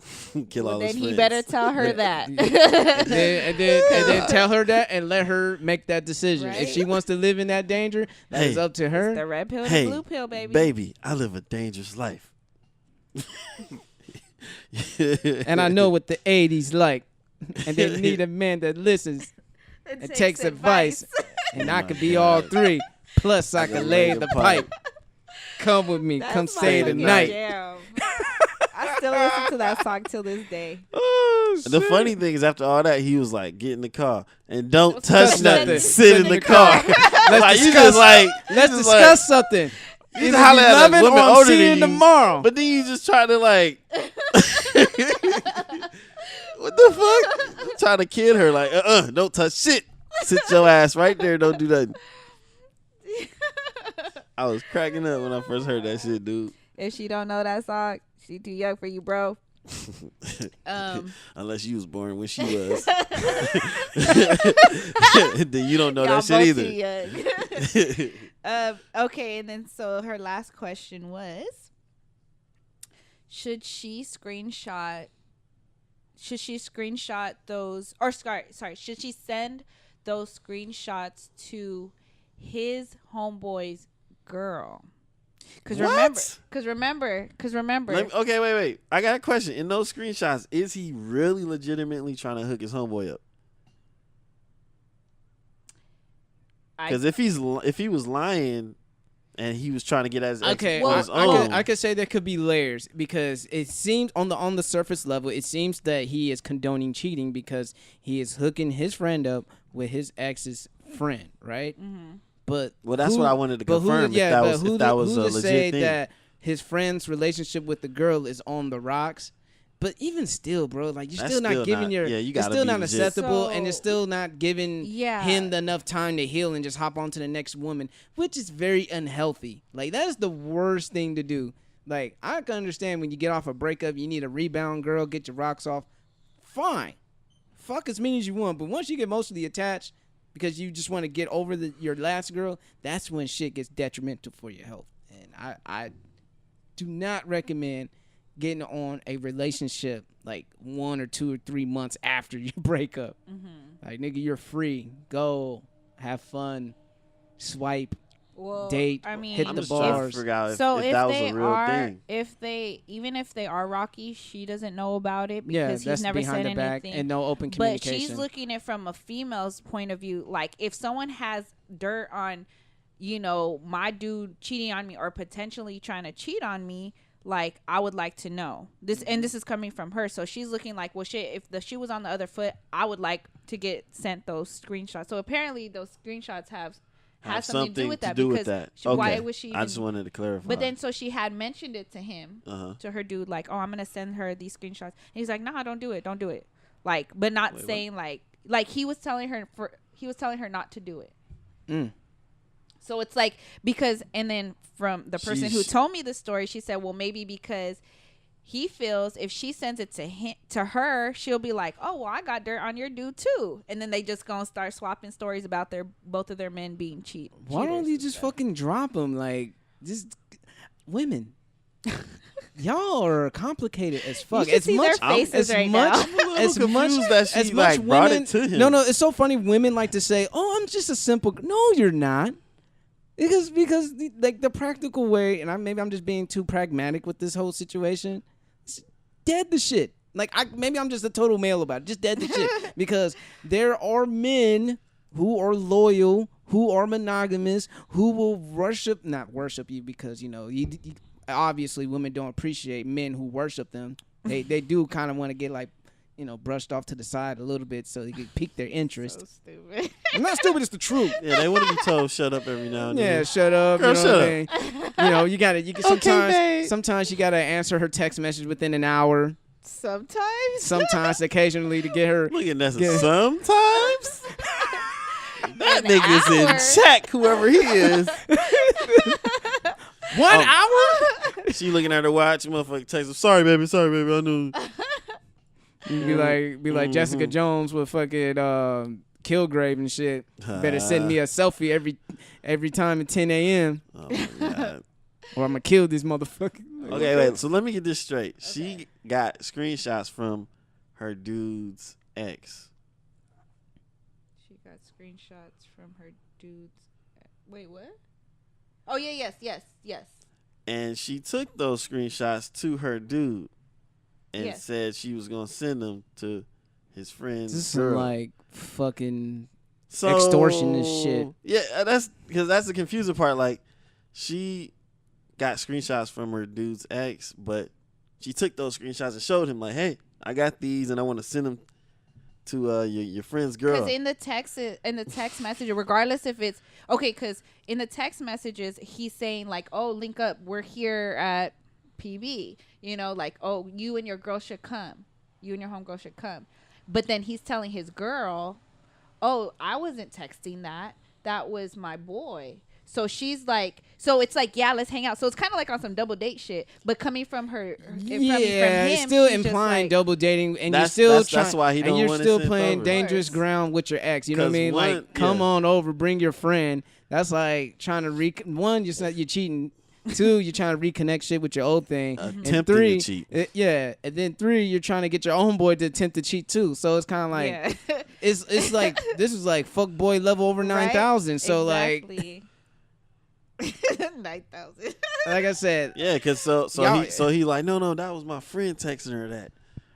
kill all his Then friends. he better tell her that. and then tell her that and let her make that decision. Right? If she wants to live in that danger, that is up to her. The red pill, Hey, the blue pill, baby. Baby, I live a dangerous life. And I know what the 80s like. And they need a man that listens and takes advice. And I could be all three. Plus, I can lay the pipe. Come with me. That's Come my stay the fucking night. jam. I still listen to that song till this day. Oh, shit. The funny thing is, after all that, he was like, "Get in the car and don't touch touch nothing. nothing. Sit in the car." Let's you discuss, just like, let's you just discuss something. You Either just holler you at love a it woman or I'm older seeing than you. tomorrow. But then you just try to like, what the fuck? I'm trying to kid her like, don't touch shit. Sit your ass right there. Don't do nothing. I was cracking up when I first heard that shit, dude. If she don't know that song, she too young for you, bro. Unless you was born when she was. Then you don't know Y'all that shit both either. too young. Okay, and then so her last question was, should she screenshot those, or sorry, should she send those screenshots to his homeboy's girl? Because remember. Okay, wait. I got a question. In those screenshots, is he really legitimately trying to hook his homeboy up? Because if he was lying and he was trying to get at his ex on his own, I could say there could be layers, because it seems on the surface level, it seems that he is condoning cheating because he is hooking his friend up with his ex's friend, right? Mm-hmm. But that's what I wanted to confirm. If that was a legit say thing. that his friend's relationship with the girl is on the rocks? But even still, bro, like you're still not giving it's still not acceptable, and it's still not giving him enough time to heal and just hop on to the next woman, which is very unhealthy. Like, that's the worst thing to do. Like, I can understand when you get off a breakup, you need a rebound girl, get your rocks off. Fine. Fuck as many as you want. But once you get emotionally attached because you just want to get over your last girl, that's when shit gets detrimental for your health. And I do not recommend getting on a relationship like 1 or 2 or 3 months after your breakup. Mm-hmm. Like, nigga, you're free. Go. Have fun. Swipe. Date. I mean, hit the bars. If that was a real thing. Even if they are rocky, she doesn't know about it because that's he's never behind said the back anything. and no open communication. But she's looking at it from a female's point of view. Like, if someone has dirt on, my dude cheating on me or potentially trying to cheat on me, like, I would like to know this. And this is coming from her. So she's looking like, well, shit, if the shoe was on the other foot, I would like to get sent those screenshots. So apparently those screenshots has something to do with that. Why was she? I just wanted to clarify. But then, so she had mentioned it to him, to her dude, like, oh, I'm gonna send her these screenshots. And he's like, nah, don't do it. Like, but not saying what? like he was telling her not to do it. Mm. So it's like, because, and then from the person who told me the story, she said, well, maybe because he feels if she sends it to her, she'll be like, oh, well, I got dirt on your dude too. And then they just gonna start swapping stories about both of their men being cheaters. Why don't you just fucking drop them? Like, just women. Y'all are complicated as fuck. You should see their faces right now. As much that she like brought it to him. No, it's so funny. Women like to say, "Oh, I'm just a simple." No, you're not. Because like the practical way, and maybe I'm just being too pragmatic with this whole situation. Dead the shit. Like, maybe I'm just a total male about it. Just dead the shit. Because there are men who are loyal, who are monogamous, who will not worship you because, obviously women don't appreciate men who worship them. They do kind of want to get like, brushed off to the side a little bit so they can pique their interest. So stupid. I'm not stupid, it's the truth. Yeah, they want to be told shut up every now and then. Yeah, shut up. Girl, shut up. You can sometimes you gotta answer her text message within an hour. Sometimes occasionally to get her. Look at Nessa. Sometimes that nigga's in check, whoever he is. 1 hour? She looking at her watch, motherfucker text her, sorry baby, I knew. Be like Jessica Jones with fucking Kilgrave and shit. Better send me a selfie every time at 10 a.m. Oh my God. or I'm gonna kill this motherfucker. Okay, wait. So let me get this straight. She got screenshots from her dude's ex. She got screenshots from her dude's. Wait, what? Oh yeah, yes. And she took those screenshots to her dude and Yes. said she was gonna send them to his friend's This is girl. like fucking extortion and shit. Yeah, that's because that's the confusing part. Like, she got screenshots from her dude's ex, but she took those screenshots and showed him, like, hey, I got these and I want to send them to your friend's girl. Because in the text message, regardless if it's okay, because in the text messages he's saying like, "Oh, link up. We're here at PB." You know, like, "Oh, you and your girl should come. You and your homegirl should come." But then he's telling his girl, "Oh, I wasn't texting that. That was my boy." So she's like, so it's like, yeah, let's hang out. So it's kind of like on some double date shit, but coming from her, from him, it's still she's just implying like, double dating, and That's you're still that's why he and don't you're want still to playing over. dangerous Of course. ground with your ex. You know what I 'Cause mean? one- Like, come yeah. on over, bring your friend. That's like trying to one, you're cheating. Two, you're trying to reconnect shit with your old thing. And Attempting three, to cheat. And then three, you're trying to get your own boy to attempt to cheat too. So it's kind of like yeah. it's like this is like fuck boy level over 9,000. So exactly. 9,000. like I said, Yeah, because Y'all- he like, no, that was my friend texting her that.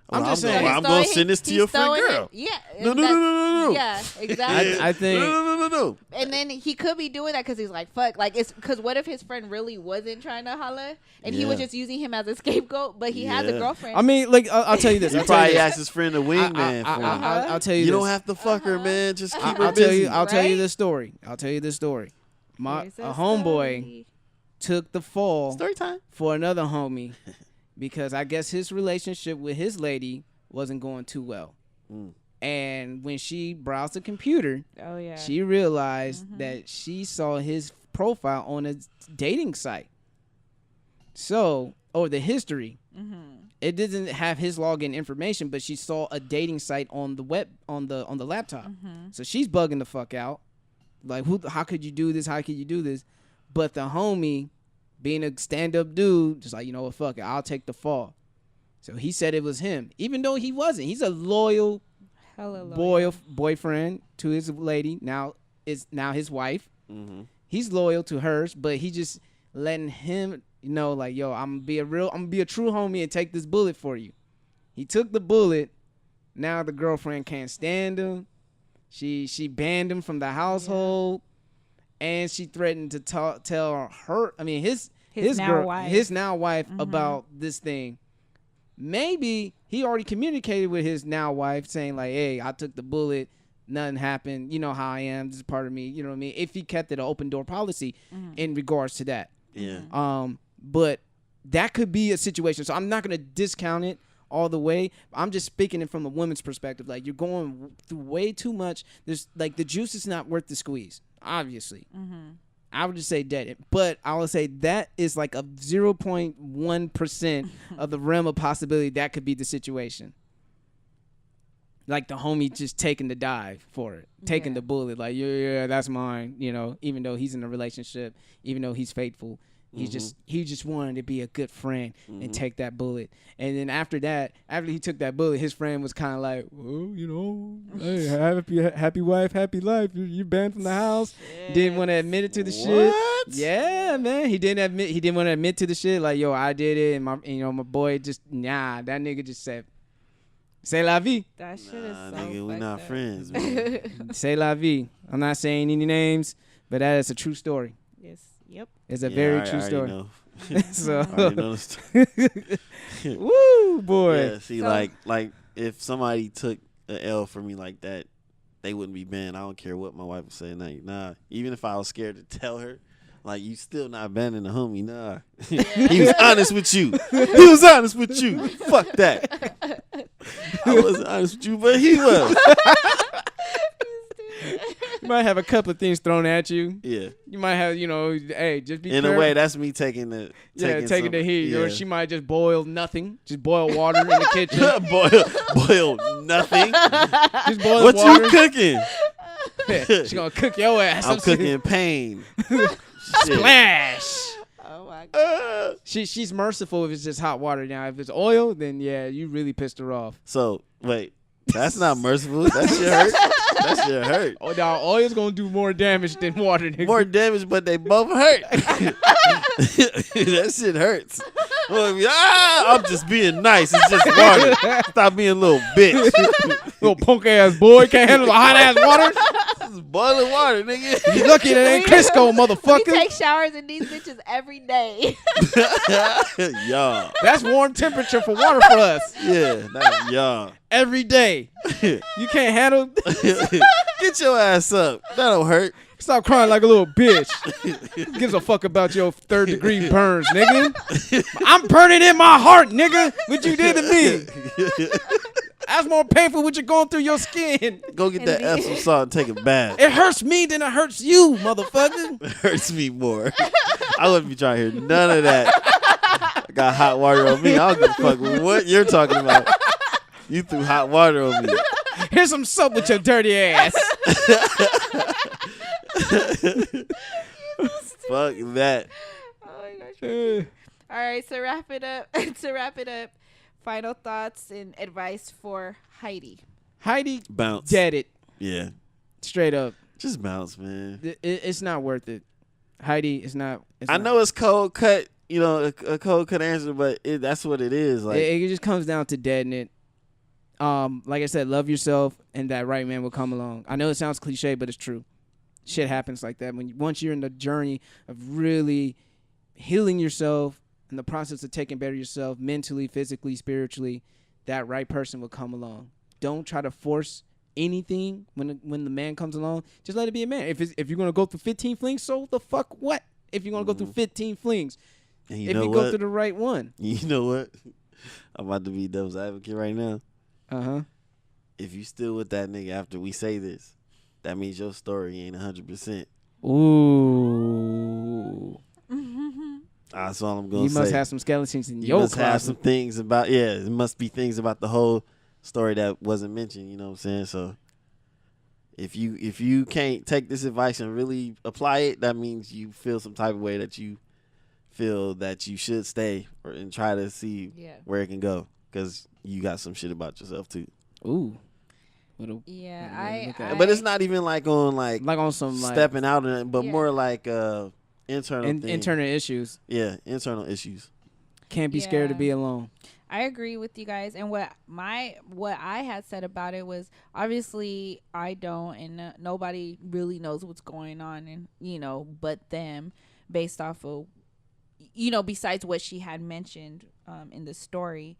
I'm just saying- I'm going to send this to your friend girl. Yeah. No. Yeah, exactly. I think No. And then he could be doing that because he's like, fuck. Like, it's because what if his friend really wasn't trying to holla and he was Yeah. just using him as a scapegoat, but he has a Yeah. girlfriend? I mean, like I'll tell you this. He I'll tell you probably this. asked his friend a wingman for him. I'll tell you You this. don't have to fuck her, man. Just keep her I'll tell busy. you. I'll tell you Right? this story. I'll tell you this story. Here's A homeboy story. took the fall Story time. for another homie because I guess his relationship with his lady wasn't going too well. Mm. And when she browsed the computer, Oh, yeah. she realized that she saw his profile on a dating site. So, or the history. It didn't have his login information, but she saw a dating site on the web on the laptop. So she's bugging the fuck out. Like, how could you do this? How could you do this? But the homie, being a stand-up dude, just like, you know what, fuck it, I'll take the fall. So he said it was him, even though he wasn't. He's a loyal Hella loyal. boyfriend to his lady. Now his wife. Mm-hmm. He's loyal to hers, but he just letting him know, like, yo, I'm gonna be a true homie and take this bullet for you. He took the bullet. Now the girlfriend can't stand him. She banned him from the household, and she threatened to tell her. I mean, his now wife about this thing. Maybe he already communicated with his now wife, saying like, "Hey, I took the bullet. Nothing happened. You know how I am. This is part of me. You know what I mean." If he kept it an open door policy in regards to that. Yeah. But that could be a situation. So I'm not gonna discount it all the way. I'm just speaking it from a woman's perspective. Like, you're going through way too much. There's like the juice is not worth the squeeze. Obviously, I would just say dead. But I would say that is like a 0.1% of the realm of possibility that could be the situation. Like the homie just taking the dive for it, taking the bullet. Like, yeah, that's mine. You know, even though he's in a relationship, even though he's faithful. He just wanted to be a good friend and take that bullet. And then after he took that bullet, his friend was kind of like, well, you know, hey, happy wife, happy life. You banned from the house. Didn't want to admit it to the shit. Yeah, man. He didn't want to admit to the shit. Like, yo, I did it. And my boy just, that nigga just said, c'est la vie. That shit is so nigga, we fucked not up. friends, man. C'est la vie. I'm not saying any names, but that is a true story. Yes. Yep. It's a Yeah, very I true already story. know. So, I already know the story. woo, boy. Yeah, see, So- like if somebody took an L for me like that, they wouldn't be banned. I don't care what my wife would say. Nah, even if I was scared to tell her, like, you still not banning the homie. Nah, he was honest with you. He was honest with you. Fuck that. I wasn't honest with you, but he was. You might have a couple of things thrown at you. Yeah. You might have, hey, just be In careful. a way, that's me taking the taking the heat. Yeah. Or she might just boil nothing. Just boil water in the kitchen. boil nothing. Just boil What water. you cooking? She gonna cook your ass. I'm cooking pain. Shit. Splash. Oh my god. She's merciful if it's just hot water. Now, if it's oil, then yeah, you really pissed her off. So wait, that's not merciful. That shit hurt. That shit hurt. Oh, now oil's gonna do more damage than water. Nigga. More damage, but they both hurt. That shit hurts. I'm just being nice. It's just water. Stop being a little bitch. Little punk ass boy can't handle the hot ass water. This is boiling water, nigga. You lucky that ain't Crisco, We motherfucker. take showers in these bitches every day. Y'all. That's warm temperature for water for us. Yeah, that's y'all. Every day. You can't handle. Get your ass up. That'll hurt. Stop crying like a little bitch. Who gives a fuck about your 3rd degree burns, nigga? I'm burning in my heart, nigga. What you did to me. That's more painful what you're going through your skin. Go get that Epsom salt and take a bath. It hurts me than it hurts you, motherfucker. It hurts me more. I wouldn't be trying to hear none of that. I got hot water on me. I don't give a fuck what you're talking about. You threw hot water on me. Here's some soap with your dirty ass. Fuck that. Oh my gosh. All right, so wrap it up. Final thoughts and advice for Heidi. Heidi Bounce. dead it. Yeah. Straight up. Just bounce, man. It's not worth it. Heidi, it's not. I know it's cold cut, you know, a cold cut answer, but that's what it is. Like it just comes down to deading it. Like I said, love yourself, and that right man will come along. I know it sounds cliche, but it's true. Shit happens like that. Once you're in the journey of really healing yourself, in the process of taking better yourself, mentally, physically, spiritually, that right person will come along. Don't try to force anything when the man comes along. Just let it be a man. If you're gonna go through 15 flings, so the fuck what? If you're gonna go through 15 flings, and if you go through the right one. You know what? I'm about to be devil's advocate right now. If you still with that nigga after we say this, that means your story ain't 100%. Ooh. That's all I'm gonna say. You must have some skeletons in you your must closet. have some things about it must be things about the whole story that wasn't mentioned, you know what I'm saying? So if you can't take this advice and really apply it, that means you feel some type of way that you feel that you should stay and try to see where it can go, because you got some shit about yourself too. Ooh. But it's not even like on some stepping out in it, but more like internal issues. Yeah, internal issues. Can't be scared to be alone. I agree with you guys, and what I had said about it was, obviously I don't, and nobody really knows what's going on, and but them, based off of besides what she had mentioned in the story.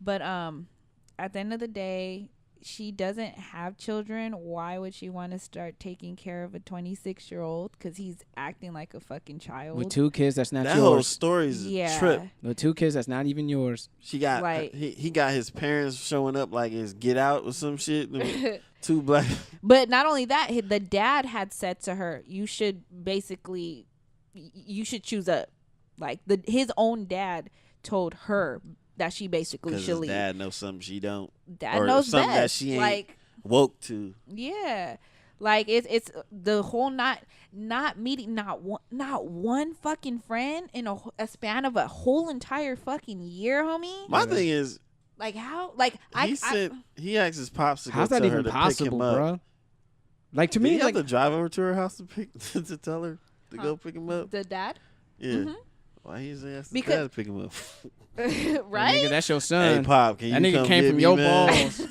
But at the end of the day, she doesn't have children. Why would she want to start taking care of a 26-year-old? Because he's acting like a fucking child. With 2 kids, that's not yours. That whole story's a trip. With 2 kids, that's not even yours. She got he got his parents showing up like it's Get Out or some shit. 2 black. But not only that, the dad had said to her, you should choose up. Like his own dad told her that she basically should leave. Dad knows something she don't. Dad knows something best. That she ain't woke to. Yeah, like it's the whole not meeting not one fucking friend in a span of a whole entire fucking year, homie. My thing is, like how he asked his pops to how's go that to even her to possible, pick him up. bro? Like to Did me, he have like to drive over to her house to tell her to go pick him up. The dad. Yeah. Mm-hmm. Why he's asking dad to pick him up? Right? Nigga, that's your son. Hey, Pop, can that you nigga come came get from me, your man? balls.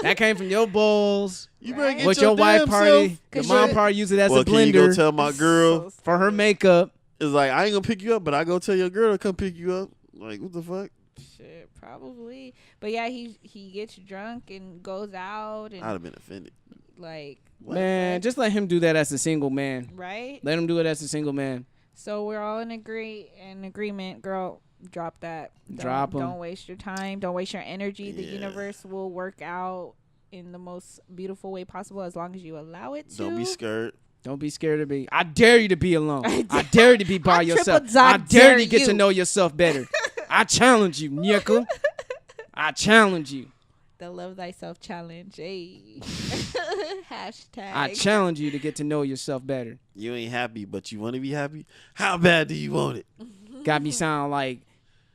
That came from your balls. You better get What your wife damn party? self. Your mom probably use it as a Can you go blender tell my girl for her makeup. It's like, I ain't gonna pick you up, but I go tell your girl to come pick you up. Like, what the fuck? Shit, probably. But yeah, he gets drunk and goes out, and I'd have been offended. Like, man, just let him do that as a single man. Right? Let him do it as a single man. So we're all in agreement, girl. Drop that. Drop him. Don't waste your time. Don't waste your energy. The universe will work out in the most beautiful way possible as long as you allow it to. Don't be scared. Don't be scared to be. I dare you to be alone. I dare you to be by yourself. I dare you to get to know yourself better. I challenge you, Nika. I challenge you. The Love Thyself Challenge. Hey. Hashtag. I challenge you to get to know yourself better. You ain't happy, but you want to be happy. How bad do you want it? Got me sound like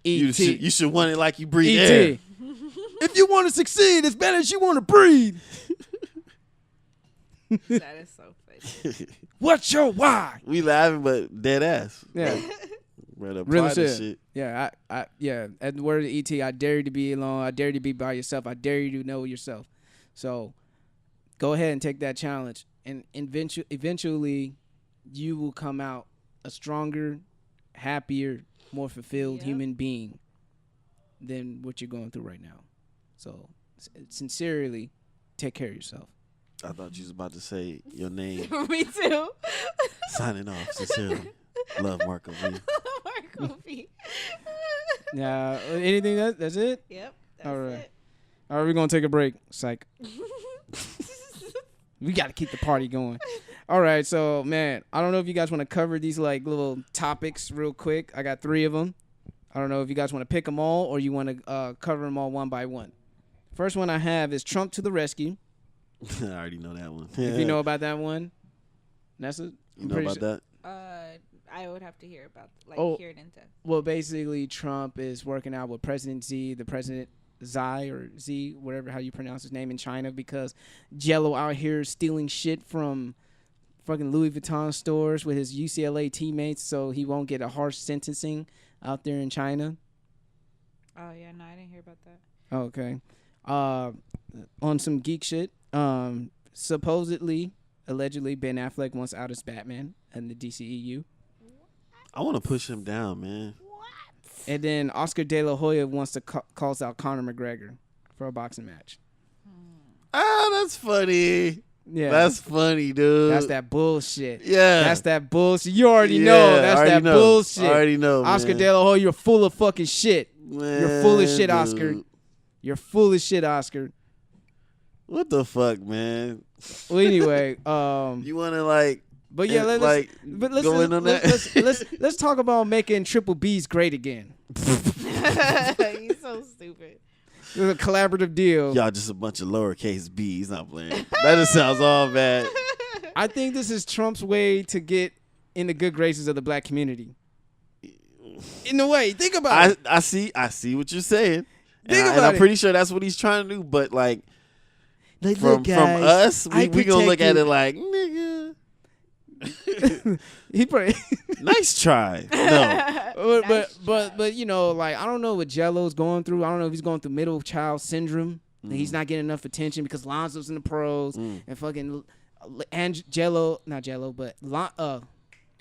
E.T. You should want it like you breathe air. E.T. If you want to succeed as bad as you want to breathe. That is so funny. What's your why? We laughing, but dead ass. Yeah. Better apply Real this shit. shit. Yeah, at the word of E.T., I dare you to be alone. I dare you to be by yourself. I dare you to know yourself. So go ahead and take that challenge. And eventually you will come out a stronger, happier, more fulfilled human being than what you're going through right now. So sincerely, take care of yourself. I thought you was about to say your name. Me too. Signing off. Sincerely. Love, Marco V. Marco V. Yeah. Anything that's it? Yep. That's All right. it. All right, we're going to take a break. Psych. We got to keep the party going. All right, so, man, I don't know if you guys want to cover these, like, little topics real quick. I got 3 of them. I don't know if you guys want to pick them all or you want to cover them all one by one. First one I have is Trump to the rescue. I already know that one. If you know about that one, Nessa? You know about that? I would have to hear about, hear it in depth. Well, basically, Trump is working out with President Xi, the President Xi or Z, whatever how you pronounce his name in China, because Jello out here stealing shit from fucking Louis Vuitton stores with his UCLA teammates, so he won't get a harsh sentencing out there in China. Oh yeah, no, I didn't hear about that. Okay. On some geek shit, supposedly, allegedly, Ben Affleck wants out as Batman in the DCEU. I want to push him down, man. And then Oscar De La Hoya wants to calls out Conor McGregor for a boxing match. Ah, that's funny. Yeah, That's funny, dude. That's that bullshit. Yeah. That's that bullshit. You already know. That's already that know. bullshit. I already know, Oscar man. De La Hoya, you're full of fucking shit. You're full of shit, dude. Oscar. You're full of shit, Oscar. What the fuck, man? Well, anyway, You want to but yeah, let's go in on that? let's talk about making Triple B's great again. He's so stupid. It was a collaborative deal. Y'all just a bunch of lowercase b's. Not playing. That just sounds all bad. I think this is Trump's way to get in the good graces of the black community. In a way, think about it. I see what you're saying. Think and about I'm it. pretty sure that's what he's trying to do. But Like, from look, guys, us, I we gonna look at protected- it like, nigga, He probably, nice try. No, but you know, like I don't know what Jello's going through. I don't know if he's going through middle child syndrome. And he's not getting enough attention because Lonzo's in the pros and fucking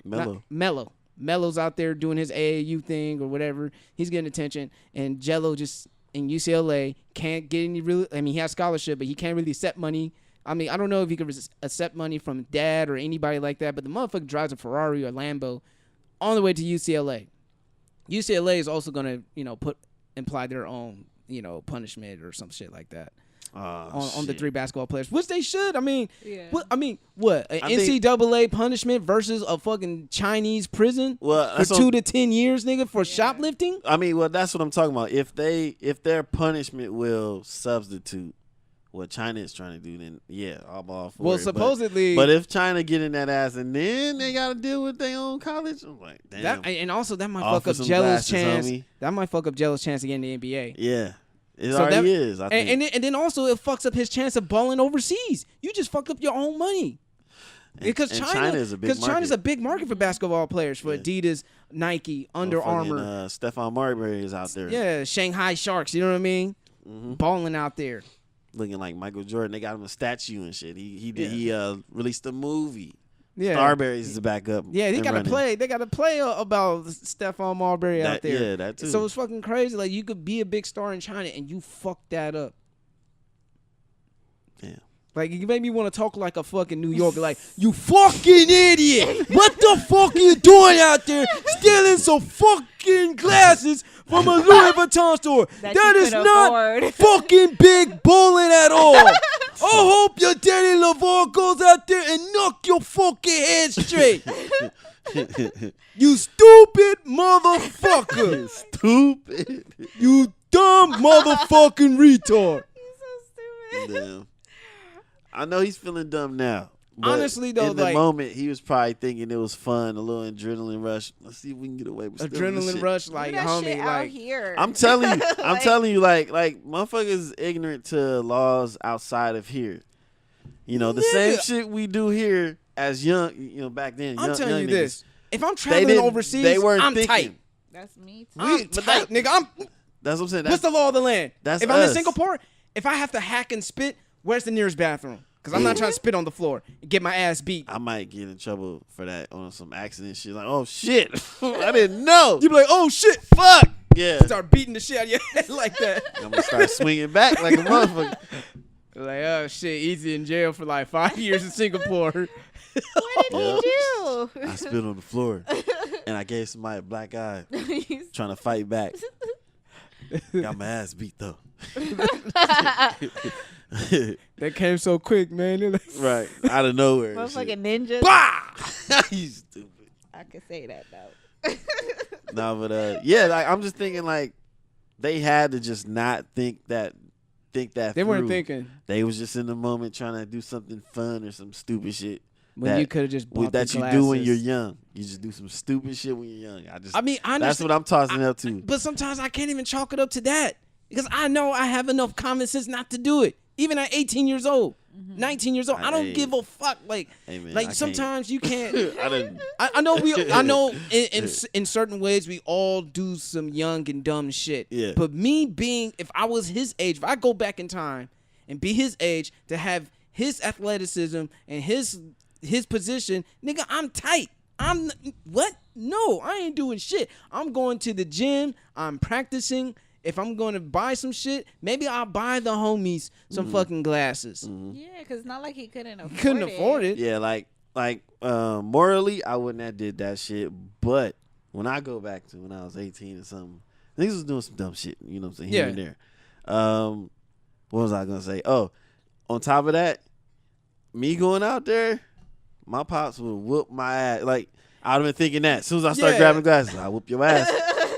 Mello. Melo's out there doing his AAU thing or whatever. He's getting attention, and Jello just in UCLA can't get any real. I mean, he has scholarship, but he can't really accept money. I mean, I don't know if he could accept money from dad or anybody like that, but the motherfucker drives a Ferrari or Lambo on the way to UCLA. UCLA is also going to, imply their own, punishment or some shit like that on the 3 basketball players, which they should. I mean, Yeah. what? An NCAA punishment versus a fucking Chinese prison for 2 to 10 years, nigga, for shoplifting? I mean, well, that's what I'm talking about. If their punishment will substitute what China is trying to do, then yeah, I'm all for it. Well, supposedly, but if China get in that ass and then they got to deal with their own college, I'm like, damn. and also that might Offer fuck up some Jello's glasses, chance. homie. That might fuck up Jello's chance to get in the NBA. Yeah, it So already that- is. I think. And then also it fucks up his chance of balling overseas. You just fucked up your own money. Because and China is a big market. China's a big market for basketball players, for Adidas, Nike, Under Armour. Stephon Marbury is out there. Yeah, Shanghai Sharks, you know what I mean? Balling out there. Looking like Michael Jordan. They got him a statue and shit. He released a movie. Yeah. Starberries is back up. Yeah, they and got to running. play. They got to play about Stephon Marbury out there. Yeah, that too. So it's fucking crazy. Like, you could be a big star in China and you fuck that up. Yeah. Like, you made me want to talk like a fucking New Yorker. Like, you fucking idiot. What the fuck are you doing out there stealing some fucking glasses from a Louis Vuitton store? That That you is could not afford. fucking big bowling at all. I hope your Danny LaVar goes out there and knock your fucking head straight. You stupid motherfucker. Stupid. You dumb motherfucking retard. He's so Damn. I know he's feeling dumb now. But honestly, though, in the like, moment, he was probably thinking it was fun, a little adrenaline rush. Let's see if we can get away with stealing this adrenaline shit. rush, Do like, that homie, shit out like, here. I'm telling you, Like- like motherfuckers ignorant to laws outside of here. You know, the same Nigga. shit we do here as young, back then. I'm young, telling young you niggas, this. If I'm They traveling didn't. overseas, They weren't I'm thinking. tight. That's me too. I'm but tight, nigga. I'm. That's what I'm saying. What's the law of the land? that's if I'm in us. Singapore, if I have to hack and spit, where's the nearest bathroom? Because I'm not trying to spit on the floor and get my ass beat. I might get in trouble for that on some accident shit. Like, oh shit, I didn't know. You be like, oh shit, fuck. Yeah, Start beating the shit out of your head like that. I'm gonna start swinging back like a motherfucker. Like, oh shit, easy in jail for like 5 years in Singapore. What did he do? I spit on the floor, and I gave somebody a black eye trying to fight back. Got my ass beat though. That came so quick, man. They're like, Right, out of nowhere. and shit. Motherfucking ninjas. bah! You stupid. I could say that though. No, but yeah, like I'm just thinking like they had to just not think that They weren't through. thinking They was just in the moment trying to do something fun or some stupid shit when that- you could have just bought that the you do when glasses. you're young. You just do some stupid shit when you're young. I mean, I that's understand, what I'm tossing up to. but sometimes I can't even chalk it up to that because I know I have enough common sense not to do it. Even at 18 years old, 19 years old, I don't Hey. give a fuck. Like, Hey, man, I like can't- sometimes you can't. I didn't. I know in certain ways we all do some young and dumb shit. Yeah. But me being, if I was his age, if I go back in time and be his age to have his athleticism and his position, nigga, I'm tight. I'm what? No, I ain't doing shit. I'm going to the gym. I'm practicing. If I'm going to buy some shit, maybe I'll buy the homies some fucking glasses. Yeah, because it's not like he couldn't afford Couldn't it. afford it. Yeah, like morally, I wouldn't have did that shit. But when I go back to when I was 18 or something, niggas was doing some dumb shit. You know what I'm saying? Here Yeah. and there. What was I gonna say? Oh, on top of that, me going out there, my pops would whoop my ass. Like I'd have been thinking that. As soon as I start Yeah. grabbing glasses, I whoop your ass.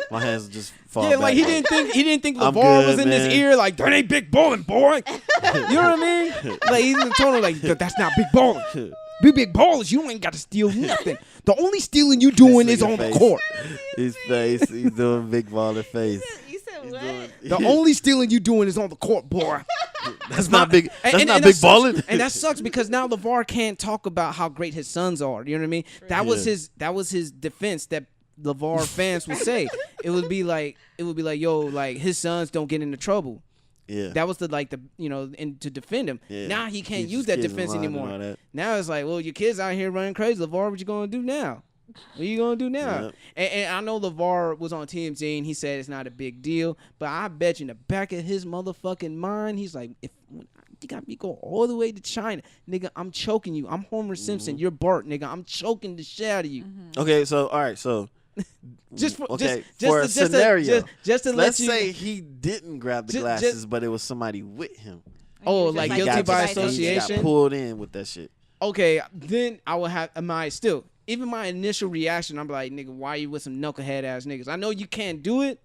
My hands would just fall Yeah, back. like he didn't think I'm LeVar good, was in his man. ear like that ain't big ballin', boy. You know what I mean? Like he even told him like that's not big ballin'. Be big ballers, you ain't got to steal nothing. The only stealing you doing This is nigga on the face. court. His face, he's doing big baller face. You said He's what? doing- The only stealing you doing is on the court, boy. That's not big. That's not that big sucks- balling. And that sucks because now LeVar can't talk about how great his sons are. You know what I mean? That was his defense that LeVar fans would say. It would be like, yo, like his sons don't get into trouble. Yeah. That was and to defend him. Yeah. Now he can't Keeps use his that kids in defense line and all anymore. that. Now it's like, well, your kids out here running crazy. LeVar, what you gonna do now? What you gonna do now? Yep. And I know LeVar was on TMZ and he said it's not a big deal, but I bet you in the back of his motherfucking mind, he's like, if you got me go all the way to China, nigga, I'm choking you. I'm Homer Simpson. Mm-hmm. You're Bart, nigga. I'm choking the shit out of you. Okay, so all right, so Just for okay just for to- a just to- scenario. just to let's let you. say he didn't grab the Ju- glasses, but it was somebody with him. Oh, He was like just guilty Got by just- he just association? got pulled in with that shit. Okay, then I will have even my initial reaction, I'm like, nigga, why you with some knucklehead ass niggas? I know you can't do it,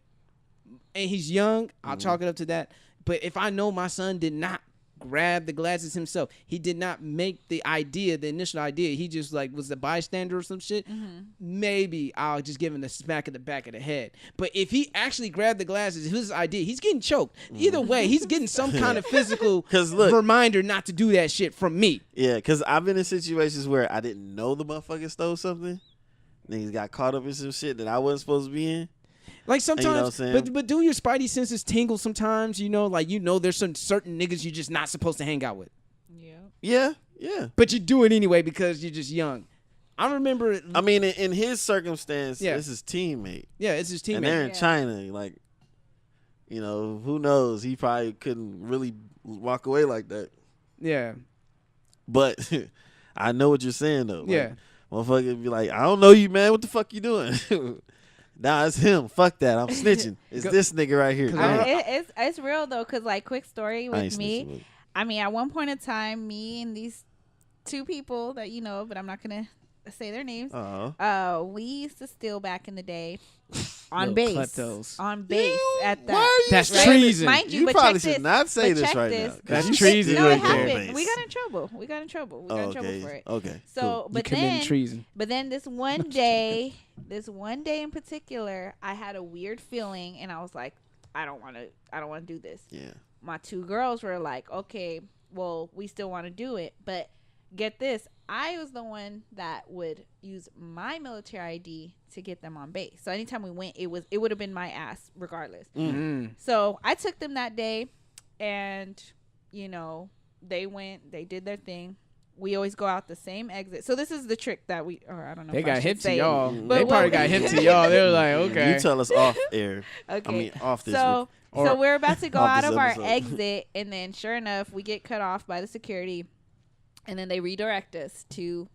and he's young. I'll chalk it up to that. But if I know my son did not grab the glasses himself, he did not make the initial idea. He just like was a bystander or some shit. Maybe I'll just give him a smack in the back of the head. But if he actually grabbed the glasses, his idea, he's getting choked. Either way, he's getting some kind of physical 'Cause look- reminder not to do that shit from me. Yeah, because I've been in situations where I didn't know the motherfucker stole something. Niggas got caught up in some shit that I wasn't supposed to be in. Like know what I'm sometimes, saying? but do your spidey senses tingle sometimes? There's some certain niggas you're just not supposed to hang out with, Yeah. Yeah. but you do it anyway because you're just young. I remember, I mean, in his circumstance, Yeah. this is teammate. yeah, it's his And they're teammate. in Yeah. China. Like, who knows? He probably couldn't really walk away like that. Yeah, But I know what you're saying, though. Like, Yeah. Motherfucker be like, I don't know you, man. What the fuck you doing? Nah, it's him. Fuck that. I'm snitching. It's this nigga right here. It's real though, cause like quick story I ain't with me. snitching, I mean, at one point in time, me and these two people that you know, but I'm not gonna say their names. Uh-huh. We used to steal back in the day. on Little base. kleptos. On base at that. why are you That's saying- treason. Mind you, You but probably check should this. not say but this check right this. now. 'cause That's you treason No, right it there. happened. We got in trouble. We got in trouble for it. Okay. So, You but committing then, treason. but then this one day in particular, I had a weird feeling, and I was like, I don't want to do this. Yeah. My two girls were like, okay, well, we still want to do it, but get this, I was the one that would use my military ID to get them on base. So anytime we went, it would have been my ass regardless. So I took them that day, and they went, they did their thing. We always go out the same exit. So this is the trick that I don't know. They if I got should hip to say it. y'all. But They probably what- got hip to y'all. They were like, okay. You tell us off air. Okay. I mean, off this. So Or- we're about to go off out this of our episode. exit, and then sure enough, we get cut off by the security, and then they redirect us to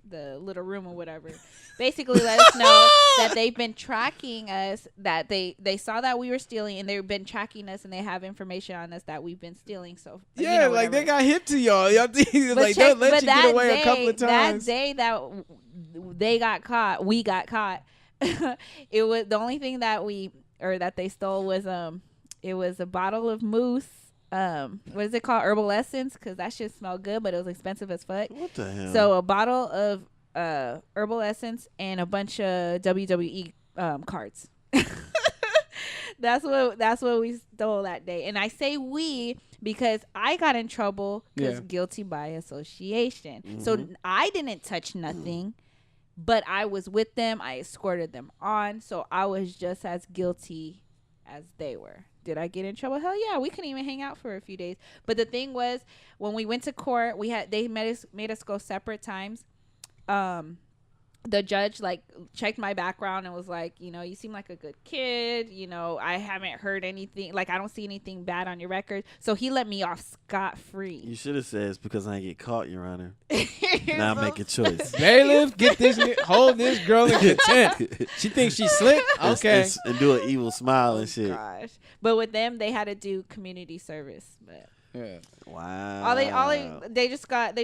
the little room or whatever. Basically, let us know that they've been tracking us. That they saw that we were stealing, and they've been tracking us, and they have information on us that we've been stealing. So Yeah, like they whatever. got hip to y'all. Y'all think like check- they'll let but you get that away day, a couple of times. That day that they got caught, we got caught. It was the only thing that they stole was it was a bottle of mousse. What is it called? Herbal essence, because that shit smelled good, but it was expensive as fuck. What the hell? So a bottle of herbal essence and a bunch of WWE cards. That's what we stole that day. And I say we because I got in trouble because guilty by association. Mm-hmm. So I didn't touch nothing, but I was with them. I escorted them on. So I was just as guilty as they were. Did I get in trouble? Hell yeah. We couldn't even hang out for a few days. But the thing was, when we went to court, they made us go separate times. The judge checked my background and was like, you seem like a good kid. I haven't heard anything. I don't see anything bad on your record. So he let me off scot-free. You should have said it's because I ain't get caught, Your Honor. Now make a choice. Bailiff, get hold this girl in contempt. She thinks she's slick. Okay. And do an evil smile and shit. Gosh. But with them, they had to do community service. But Yeah. Wow. they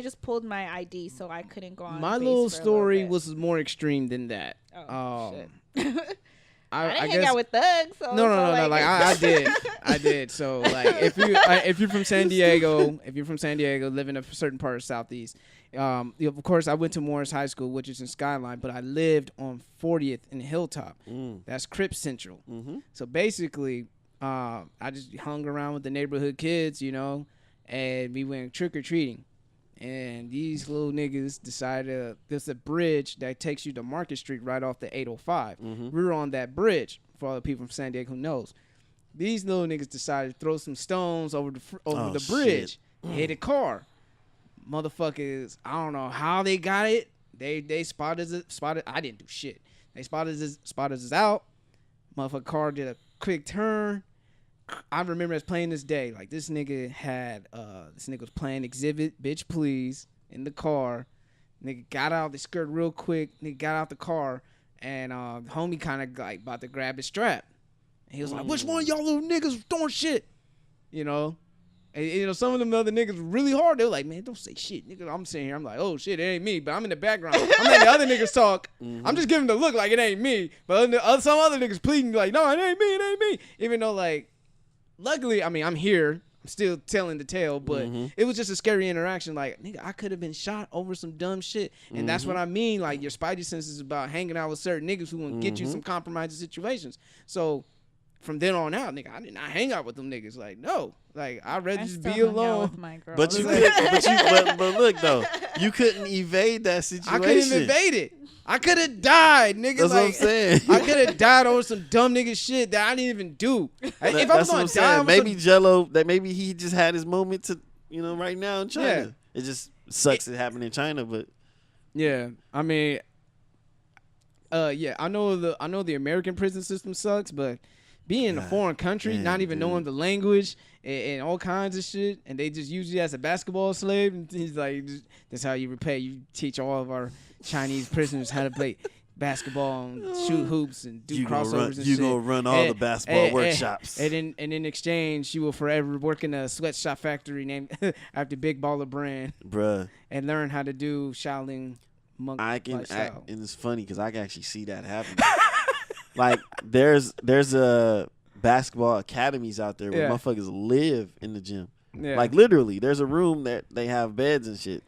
just pulled my ID, so I couldn't go on. My base little for a story bit. was more extreme than that. Oh, shit. I didn't hang guess out with thugs. So no. it's I did. So if you're from San Diego, live in a certain part of Southeast, of course I went to Morris High School, which is in Skyline, but I lived on 40th and Hilltop. That's Crip Central. So basically, I just hung around with the neighborhood kids, and we went trick or treating. And these little niggas decided there's a bridge that takes you to Market Street right off the 805. We were on that bridge, for all the people from San Diego who knows. These little niggas decided to throw some stones over the bridge, hit a car. Motherfuckers, I don't know how they got it. They spotted. I didn't do shit. They spotted us out. Motherfucker car did a quick turn. I remember us playing this day. This nigga was playing Exhibit, Bitch Please, in the car. Nigga got out the skirt real quick. Nigga got out the car, and homie kind of about to grab his strap. And he was like, "Which one of y'all little niggas throwing shit?" And some of them other niggas were really hard. They were like, "Man, don't say shit, nigga." I'm sitting here, I'm like, "Oh shit, it ain't me," but I'm in the background. I'm letting the other niggas talk. I'm just giving the look like it ain't me, but some other niggas pleading like, "No, it ain't me." Even though luckily, I mean, I'm here. I'm still telling the tale, but it was just a scary interaction. Nigga, I could have been shot over some dumb shit. And that's what I mean. Your spidey sense is about hanging out with certain niggas who want to get you some compromising situations. So from then on out, nigga, I did not hang out with them niggas. No. I'd rather just be alone. With my girl. But look though, you couldn't evade that situation. I couldn't evade it. I could have died, nigga. That's what I'm saying. I could have died over some dumb nigga shit that I didn't even do. If I was That's what gonna I'm die, saying. Maybe Jello, that maybe he just had his moment to, right now in China. Yeah. It just sucks it happened in China, but yeah, I mean, I know the American prison system sucks, but being in a foreign country, damn, not even dude. knowing the language and all kinds of shit, and they just use you as a basketball slave, and he's like, that's how you repay. You teach all of our Chinese prisoners how to play basketball and shoot hoops and do crossovers and shit. You gonna run all the basketball workshops. And in exchange, you will forever work in a sweatshop factory named after Big Baller Brand, Bruh. and learn how to do Shaolin monk I can lifestyle. and it's funny because I can actually see that happen. Like there's a basketball academies out there where motherfuckers live in the gym. Yeah. Like literally, there's a room that they have beds and shit.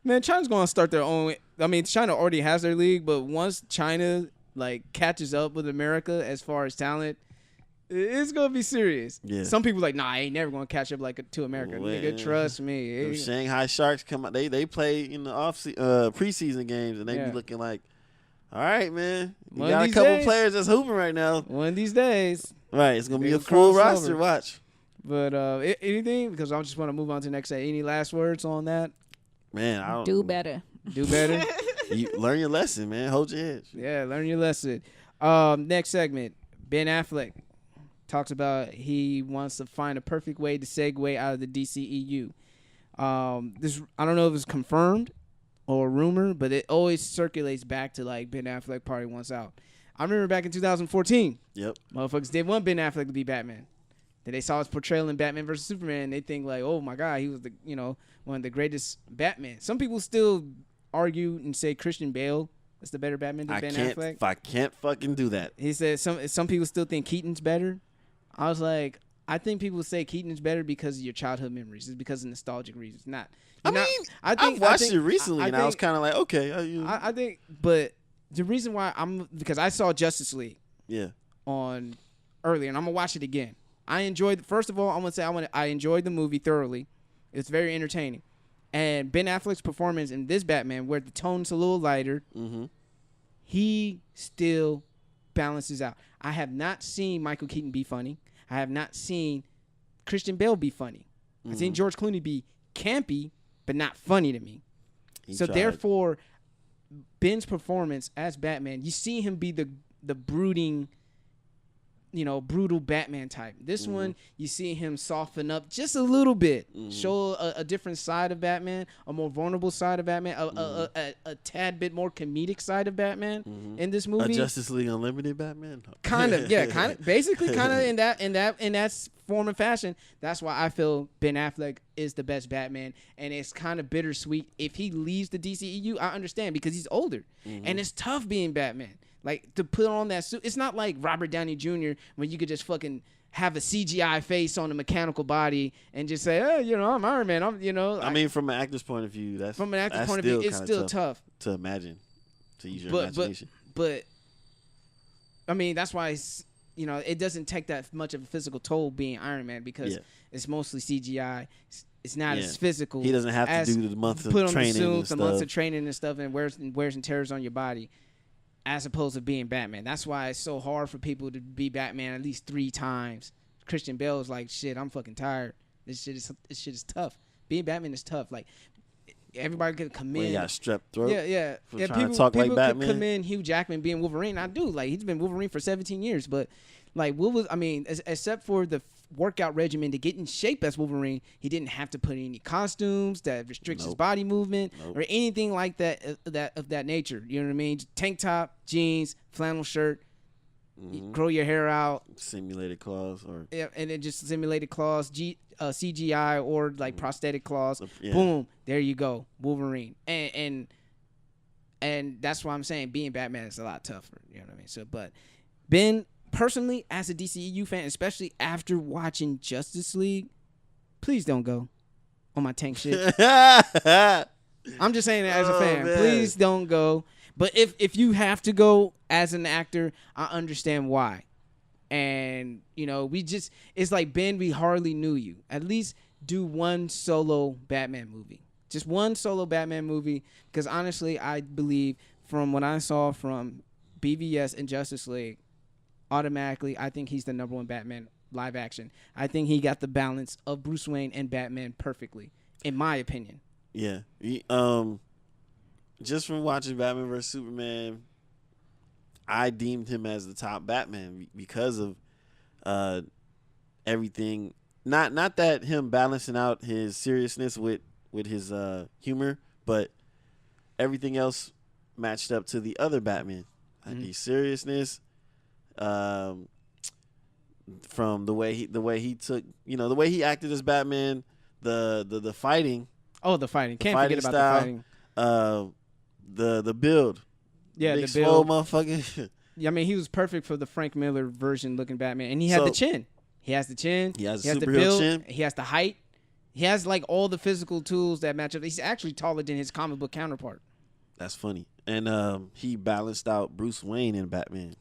Man, China's gonna start their own. I mean, China already has their league, but once China like catches up with America as far as talent, it's gonna be serious. Yeah. Some people like, nah, I ain't never gonna catch up like to America. Well, Nigga, trust me. The Shanghai Sharks come out. They play in the preseason games, and they be looking like, all right, man, you got a couple players that's hooping right now. One of these days, right? It's gonna be a full roster. Watch. But anything, because I just want to move on to the next. Any last words on that? Man, I don't do better. Do better. You learn your lesson, man. Hold your head. Yeah, learn your lesson. Next segment, Ben Affleck talks about he wants to find a perfect way to segue out of the DCEU. This I don't know if it's confirmed or rumor, but it always circulates back to like Ben Affleck party wants out. I remember back in 2014. Yep. Motherfuckers did want Ben Affleck to be Batman. Then they saw his portrayal in Batman vs Superman, and they think like, oh my God, he was the one of the greatest Batman. Some people still argue and say Christian Bale is the better Batman than Ben Affleck. I can't fucking do that. He said some people still think Keaton's better. I was like, I think people say Keaton's better because of your childhood memories. It's because of nostalgic reasons. I've watched it recently, and I was kind of like, okay. I think, but the reason why because I saw Justice League. Yeah. On earlier, and I'm gonna watch it again. I enjoyed. First of all, I'm gonna say I enjoyed the movie thoroughly. It's very entertaining, and Ben Affleck's performance in this Batman, where the tone's a little lighter, he still balances out. I have not seen Michael Keaton be funny. I have not seen Christian Bale be funny. I've seen George Clooney be campy, but not funny to me. Therefore, Ben's performance as Batman, you see him be the brooding, brutal Batman type. This one, you see him soften up just a little bit, show a different side of Batman, a more vulnerable side of Batman, a tad bit more comedic side of Batman in this movie. A Justice League Unlimited Batman, basically in that form and fashion. That's why I feel Ben Affleck is the best Batman, and it's kind of bittersweet. If he leaves the DCEU, I understand because he's older, and it's tough being Batman. Like, to put on that suit, it's not like Robert Downey Jr. when you could just fucking have a CGI face on a mechanical body and just say, oh, I'm Iron Man. I mean, from an actor's point of view, it's still tough to imagine, to use your imagination. But I mean, that's why it doesn't take that much of a physical toll being Iron Man because it's mostly CGI. It's not as physical. He doesn't have to do the months of training the months of training and stuff, and wears and tears on your body. As opposed to being Batman. That's why it's so hard for people to be Batman at least 3 times. Christian Bale is like, shit, I'm fucking tired. This shit is tough. Being Batman is tough. Like, everybody could commend. Well, you got strep throat. Yeah. People to talk like Batman. Could commend Hugh Jackman being Wolverine. I do. Like, he's been Wolverine for 17 years. But, like, except for the workout regimen to get in shape as Wolverine, he didn't have to put any costumes that restricts his body movement or anything like that of that nature. You know what I mean? Tank top, jeans, flannel shirt, grow your hair out, simulated claws, and then just simulated claws, CGI or like prosthetic claws. Boom, there you go, Wolverine. And that's why I'm saying being Batman is a lot tougher. You know what I mean? So, but Ben. Personally, as a DCEU fan, especially after watching Justice League, please don't go on my tank shit. I'm just saying that as a fan. Man. Please don't go. But if you have to go as an actor, I understand why. And, it's like, Ben, we hardly knew you. At least do one solo Batman movie. Just one solo Batman movie. Because honestly, I believe from what I saw from BVS and Justice League, automatically, I think he's the number one Batman live action. I think he got the balance of Bruce Wayne and Batman perfectly, in my opinion. Yeah. Just from watching Batman vs Superman, I deemed him as the top Batman because of everything. Not that him balancing out his seriousness with his humor, but everything else matched up to the other Batman. Like his seriousness. From the way he took, the way he acted as Batman, the fighting. Oh, the fighting! Can't forget about the fighting. The build. Yeah, big the build. Motherfucker. I mean, he was perfect for the Frank Miller version looking Batman, and he had the chin. He has the chin. He has the superhero build. chin. He has the height. He has like all the physical tools that match up. He's actually taller than his comic book counterpart. That's funny. And he balanced out Bruce Wayne in Batman.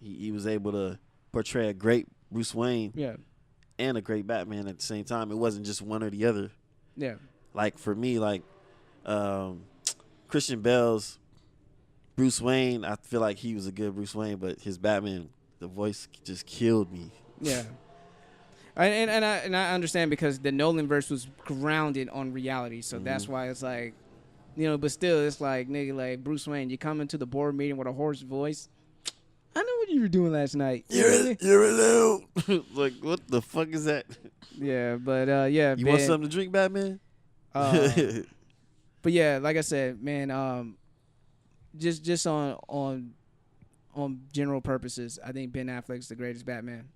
He was able to portray a great Bruce Wayne and a great Batman at the same time. It wasn't just one or the other. Yeah. Like for me, Christian Bale's Bruce Wayne, I feel like he was a good Bruce Wayne, but his Batman, the voice just killed me. Yeah. And I understand because the Nolan verse was grounded on reality, so that's why it's like, but still it's like, nigga, like Bruce Wayne, you come into the board meeting with a hoarse voice. I know what you were doing last night. You're alone. Like, what the fuck is that? Yeah, but yeah. You want something to drink, Batman? But yeah, like I said, man, just on general purposes, I think Ben Affleck's the greatest Batman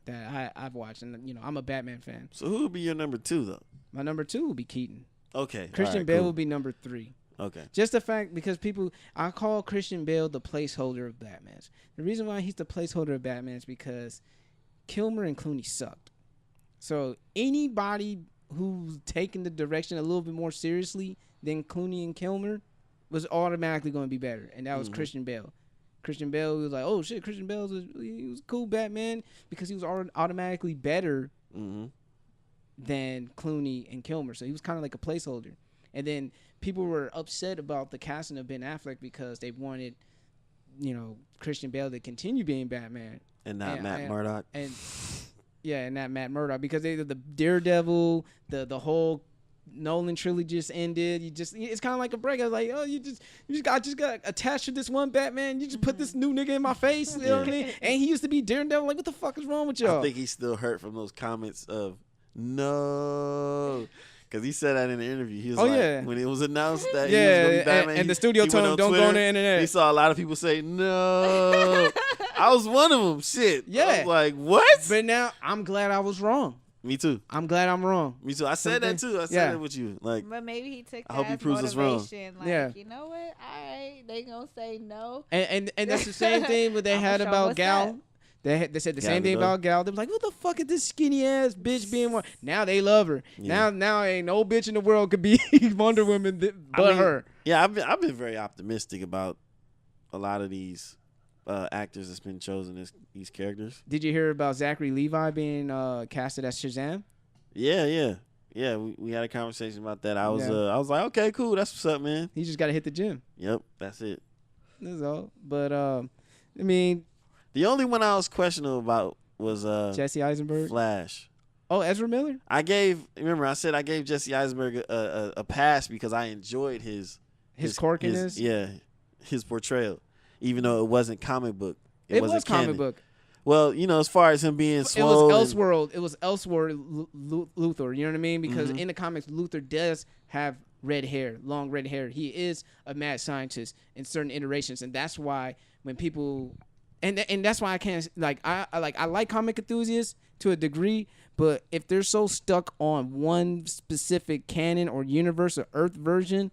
that I've watched, and I'm a Batman fan. So who would be your number 2 though? My number 2 would be Keaton. Okay. Christian Bale would be number 3. Okay. Just the fact because I call Christian Bale the placeholder of Batman. The reason why he's the placeholder of Batman is because Kilmer and Clooney sucked. So anybody who's taken the direction a little bit more seriously than Clooney and Kilmer was automatically going to be better, and that was Christian Bale. Christian Bale was like, oh shit, Christian Bale he was a cool Batman because he was automatically better than Clooney and Kilmer. So he was kind of like a placeholder. And then people were upset about the casting of Ben Affleck because they wanted, Christian Bale to continue being Batman. And not Matt Murdock. And not Matt Murdock because the Daredevil, the whole Nolan trilogy just ended. It's kind of like a break. I was like, oh, you just got attached to this one Batman. You just put this new nigga in my face. You know what I mean? And he used to be Daredevil. Like, what the fuck is wrong with y'all? I think he's still hurt from those comments of no. Because he said that in the interview. He was when it was announced that he was going to be Batman. And the studio told him, don't go on the internet. He saw a lot of people say, no. I was one of them. Shit. Yeah. I was like, what? But now, I'm glad I was wrong. Me too. I'm glad I'm wrong. Me too. I said that too. I said that with you. Like, but maybe he took that I hope he as proves us wrong. motivation. Like, you know what? All right, they going to say no. And that's the same thing what they had about Gal. They said the same thing about Gal. They were like, what the fuck is this skinny ass bitch being one? Now they love her. Yeah. Now ain't no bitch in the world could be Wonder Woman but her. Yeah, I've been very optimistic about a lot of these actors that's been chosen as these characters. Did you hear about Zachary Levi being casted as Shazam? Yeah. We had a conversation about that. I was like, okay, cool. That's what's up, man. He just got to hit the gym. Yep, that's it. That's all. But I mean, the only one I was questionable about was Jesse Eisenberg. Flash. Oh, Ezra Miller. I said I gave Jesse Eisenberg a pass because I enjoyed his quirkiness. His portrayal, even though it wasn't comic book. It was comic book. Well, as far as him being swole. It was Elseworld Luthor. You know what I mean? Because in the comics, Luthor does have red hair, long red hair. He is a mad scientist in certain iterations, and that's why when people, and that's why I can't I like comic enthusiasts to a degree, but if they're so stuck on one specific canon or universe or Earth version,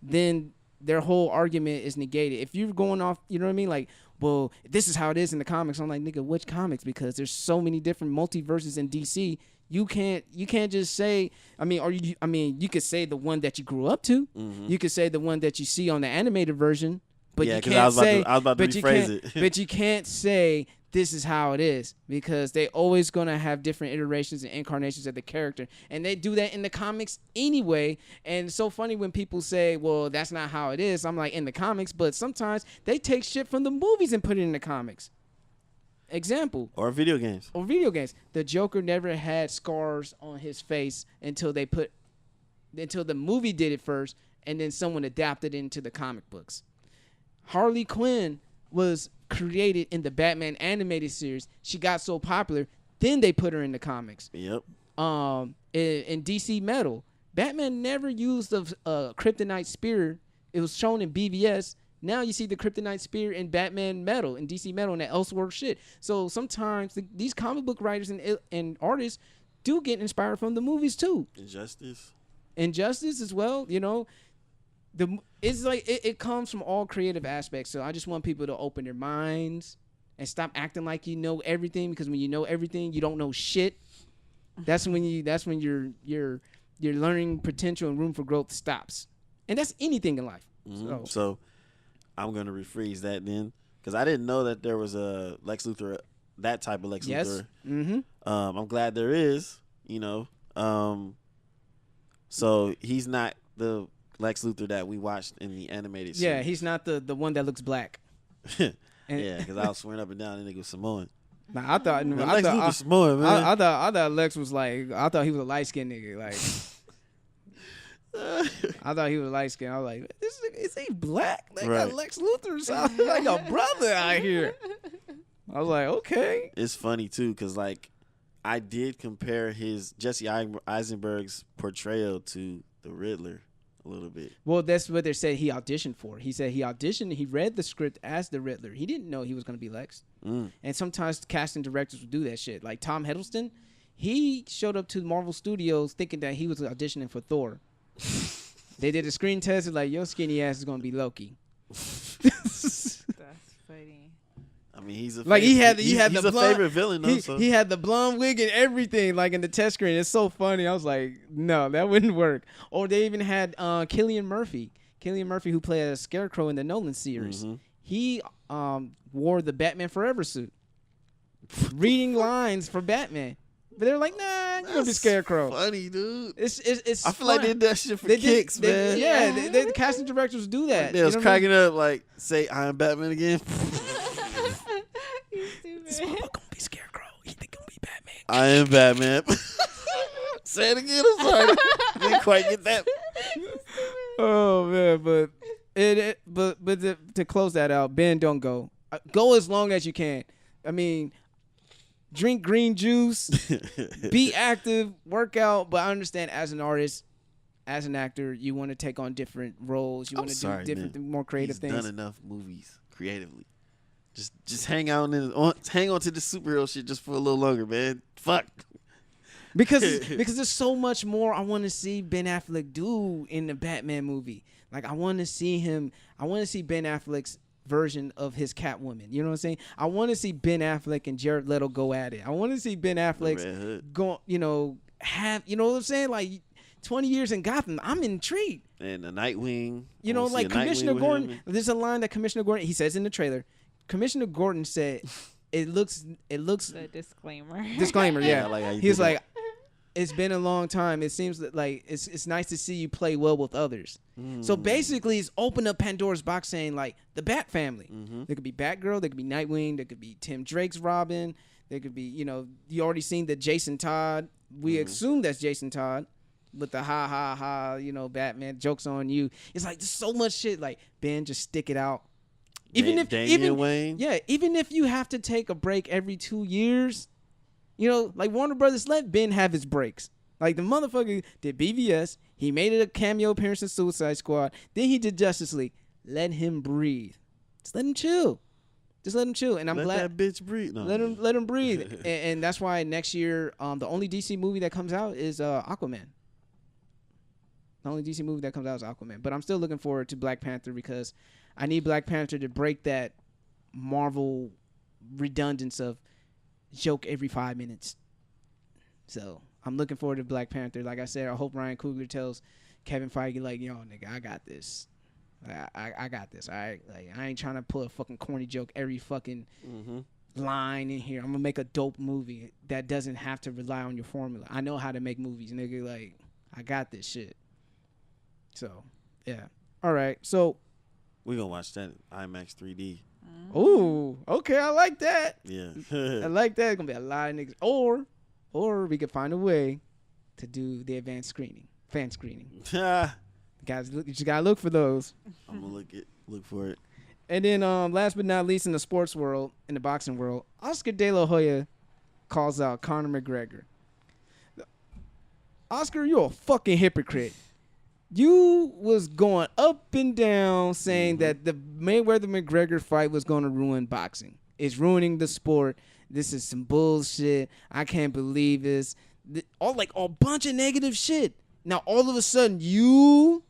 then their whole argument is negated. If you're going off, you know what I mean, like, well, this is how it is in the comics. I'm like, nigga, which comics? Because there's so many different multiverses in DC. You can't just say. You could say the one that you grew up to. You could say the one that you see on the animated version. But you can't say. I was about to rephrase it. But you can't say this is how it is because they always gonna have different iterations and incarnations of the character, and they do that in the comics anyway. And it's so funny when people say, "Well, that's not how it is." I'm like, in the comics, but sometimes they take shit from the movies and put it in the comics. Example. Or video games. The Joker never had scars on his face until the movie did it first, and then someone adapted it into the comic books. Harley Quinn was created in the Batman animated series. She got so popular, then they put her in the comics. Yep. In DC Metal, Batman never used a kryptonite spear. It was shown in BVS. Now you see the kryptonite spear in Batman Metal, in DC Metal, and that Elseworld shit. So sometimes these comic book writers and artists do get inspired from the movies too. Injustice as well. it's like it comes from all creative aspects. So I just want people to open their minds and stop acting like you know everything, because when you know everything, you don't know shit. That's when your learning potential and room for growth stops. And that's anything in life. Mm-hmm. So I'm going to rephrase that then, because I didn't know that there was a Lex Luthor, that type of Lex Luthor. Mm-hmm. I'm glad there is, you know. So he's not the Lex Luthor that we watched in the animated series. Yeah, he's not the one that looks black. Yeah, because I was swearing up and down and nigga was Samoan. Nah, I thought Lex Luthor's Samoan, man. I thought Lex was like, I thought he was a light skinned nigga. Like, I thought he was light skinned. I was like, is he black? They got Lex Luthor sound like a brother out here. I was like, okay. It's funny too, because like I did compare his Jesse Eisenberg's portrayal to the Riddler a little bit. Well, that's what they said he auditioned for. He said he auditioned. He read the script as the Riddler. He didn't know he was going to be Lex. And sometimes casting directors would do that shit. Like Tom Hiddleston, he showed up to Marvel Studios thinking that he was auditioning for Thor. They did a screen test. Like, your skinny ass is going to be Loki. That's funny. I mean, he's a like favorite, he's a favorite villain though. He had the blonde wig and everything, like in the test screen. It's so funny. I was like, no, that wouldn't work. Or they even had Cillian Murphy, who played a Scarecrow in the Nolan series. Mm-hmm. He wore the Batman Forever suit, reading lines for Batman. But they're like, nah, you're gonna be Scarecrow. Funny, dude. It's I feel like they did that shit for kicks, man. Yeah, the casting directors do that. They was cracking up like, say, I'm Batman again. This motherfucker gonna be Scarecrow. He think gonna be Batman. I am Batman. Say it again. I'm sorry. Didn't quite get that. Oh man, but to close that out, Ben, don't go. Go as long as you can. I mean, drink green juice, be active, work out. But I understand as an artist, as an actor, you want to take on different roles. You want to do different, more creative things. He's done enough movies creatively. Just hang on to the superhero shit just for a little longer, man. Fuck. Because there's so much more I want to see Ben Affleck do in the Batman movie. Like I want to see Ben Affleck's version of his Catwoman. You know what I'm saying? I want to see Ben Affleck and Jared Leto go at it. I want to see Ben Affleck go, have, you know what I'm saying? Like 20 years in Gotham, I'm intrigued. And the Nightwing. You know, like Commissioner Gordon, there's a line that Commissioner Gordon, he says in the trailer, Commissioner Gordon said, it looks the disclaimer, yeah. Like he was like, it's been a long time. It seems that like it's nice to see you play well with others. So basically, it's opened up Pandora's box, saying like the Bat family. There could be Batgirl, there could be Nightwing, there could be Tim Drake's Robin, there could be you already seen the Jason Todd. We assume that's Jason Todd with the ha ha ha Batman jokes on you. It's like there's so much shit. Like Ben, just stick it out. Even if you have to take a break every 2 years, like Warner Brothers, let Ben have his breaks. Like the motherfucker did BVS, he made it a cameo appearance in Suicide Squad, then he did Justice League. Let him breathe. Just let him chill. And I'm glad that bitch breathe. No, let him breathe. and that's why next year, the only DC movie that comes out is Aquaman. The only DC movie that comes out is Aquaman. But I'm still looking forward to Black Panther because I need Black Panther to break that Marvel redundance of joke every 5 minutes. So I'm looking forward to Black Panther. Like I said, I hope Ryan Coogler tells Kevin Feige, like, yo, nigga, I got this. I got this. All right. Like, I ain't trying to pull a fucking corny joke every fucking line in here. I'm gonna make a dope movie that doesn't have to rely on your formula. I know how to make movies, nigga. Like, I got this shit. So, yeah. All right. So we're gonna watch that IMAX 3D. Ooh, okay, I like that. Yeah. I like that. It's gonna be a lot of niggas. Or we could find a way to do the advanced screening, fan screening. Guys, you just gotta look for those. I'm gonna look for it. And then last but not least, in the sports world, in the boxing world, Oscar De La Hoya calls out Conor McGregor. Oscar, you're a fucking hypocrite. You was going up and down saying that the Mayweather-McGregor fight was going to ruin boxing. It's ruining the sport. This is some bullshit. I can't believe this. A bunch of negative shit. Now, all of a sudden, you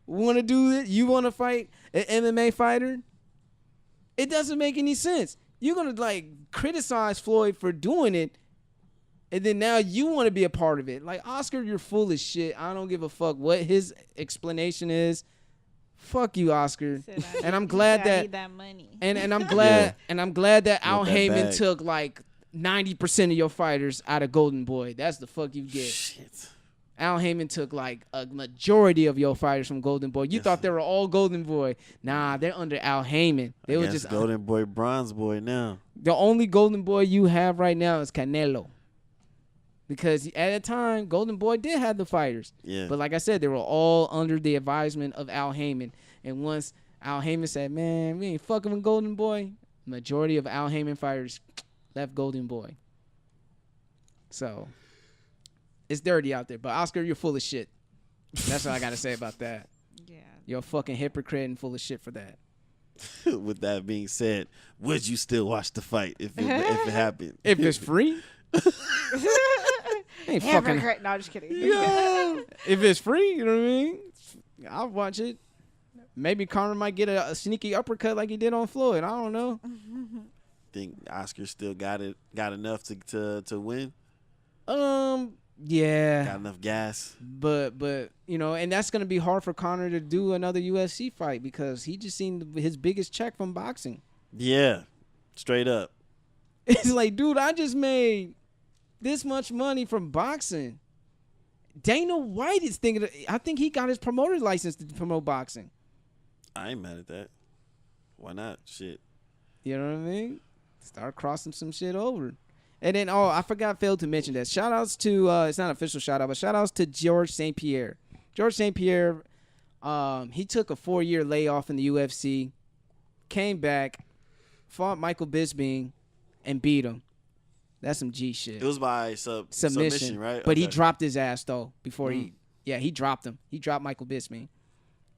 want to do it? You want to fight an MMA fighter? It doesn't make any sense. You're going to, like, criticize Floyd for doing it, and then now you want to be a part of it. Like, Oscar, you're full of shit. I don't give a fuck what his explanation is. Fuck you, Oscar. And I'm glad that money. And I'm glad that Al that Heyman bag. took like 90% of your fighters out of Golden Boy. That's the fuck you get. Shit. Al Heyman took like a majority of your fighters from Golden Boy. You thought they were all Golden Boy. Nah, they're under Al Heyman. They were just Golden Boy, Bronze Boy now. the only Golden Boy you have right now is Canelo. Because at the time, Golden Boy did have the fighters. Yeah. But like I said, they were all under the advisement of Al Heyman. And once Al Heyman said, man, we ain't fucking with Golden Boy, majority of Al Heyman fighters left Golden Boy. So, it's dirty out there. But Oscar, you're full of shit. That's what I got to say about that. Yeah. You're a fucking hypocrite and full of shit for that. With that being said, would you still watch the fight if it happened? If it's free? Ain't fucking. No, I'm just kidding. Yeah. If it's free, you know what I mean? I'll watch it. Maybe Conor might get a sneaky uppercut like he did on Floyd. I don't know. Think Oscar still got enough to win? Yeah. Got enough gas? But you know, and that's gonna be hard for Conor to do another UFC fight because he just seen his biggest check from boxing. Yeah, straight up. It's like, dude, I just made this much money from boxing. Dana White is thinking. I think he got his promoter license to promote boxing. I ain't mad at that. Why not? Shit. You know what I mean? Start crossing some shit over. And then, I failed to mention that. Shout outs to, it's not an official shout out, but shout outs to George St. Pierre. George St. Pierre, he took a 4-year layoff in the UFC, came back, fought Michael Bisping, and beat him. That's some G shit. It was by submission, right? But he Okay. dropped his ass, though, before he dropped him. He dropped Michael Bisping.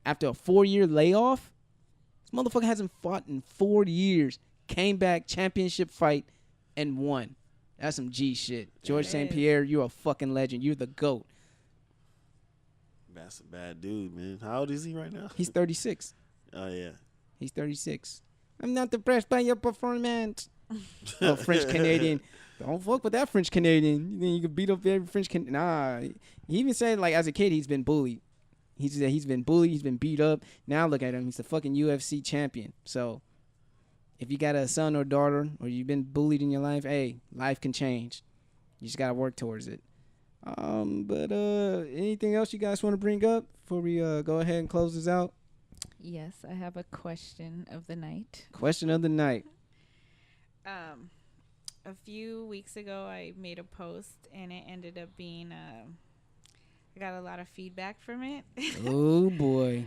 After a 4-year layoff, this motherfucker hasn't fought in 4 years. Came back, championship fight, and won. That's some G shit. George St. Pierre, you're a fucking legend. You're the GOAT. That's a bad dude, man. How old is he right now? He's 36. Oh, yeah. He's 36. I'm not impressed by your performance. Oh, French Canadian. Don't fuck with that French Canadian. You think you can beat up every French Canadian? Nah. He even said, like, as a kid, he's been bullied. He said he's been bullied. He's been beat up. Now look at him. He's the fucking UFC champion. So if you got a son or daughter or you've been bullied in your life, hey, life can change. You just got to work towards it. But anything else you guys want to bring up before we go ahead and close this out? Yes, I have a question of the night. Question of the night. A few weeks ago, I made a post, and it ended up being, I got a lot of feedback from it. Oh, boy.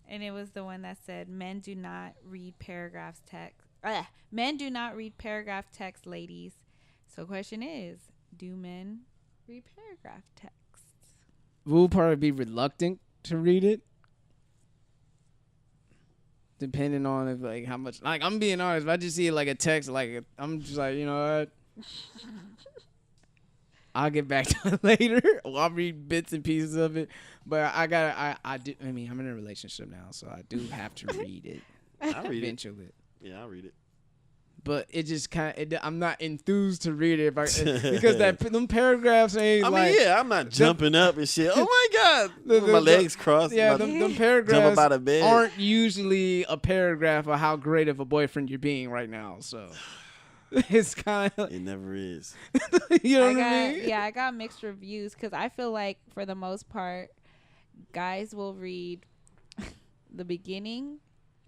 And it was the one that said, men do not read paragraph text. Men do not read paragraph text, ladies. So the question is, do men read paragraph text? We'll probably be reluctant to read it. Depending on if, like, how much, like, I'm being honest, if I just see it like a text, like, I'm just like, you know what? I'll get back to it later. Or I'll read bits and pieces of it. But I mean, I'm in a relationship now, so I do have to read it. I'll read it. Eventually. Yeah, I'll read it. But it just kind of, I'm not enthused to read it because them paragraphs ain't I mean, like. yeah, I'm not jumping up and shit. Oh my God. My legs crossed. Yeah, them them jump paragraphs up out of bed. aren't usually a paragraph of how great of a boyfriend you're being right now. So it's kind of. It never is. You know what I mean? Yeah, I got mixed reviews because I feel like for the most part, guys will read the beginning,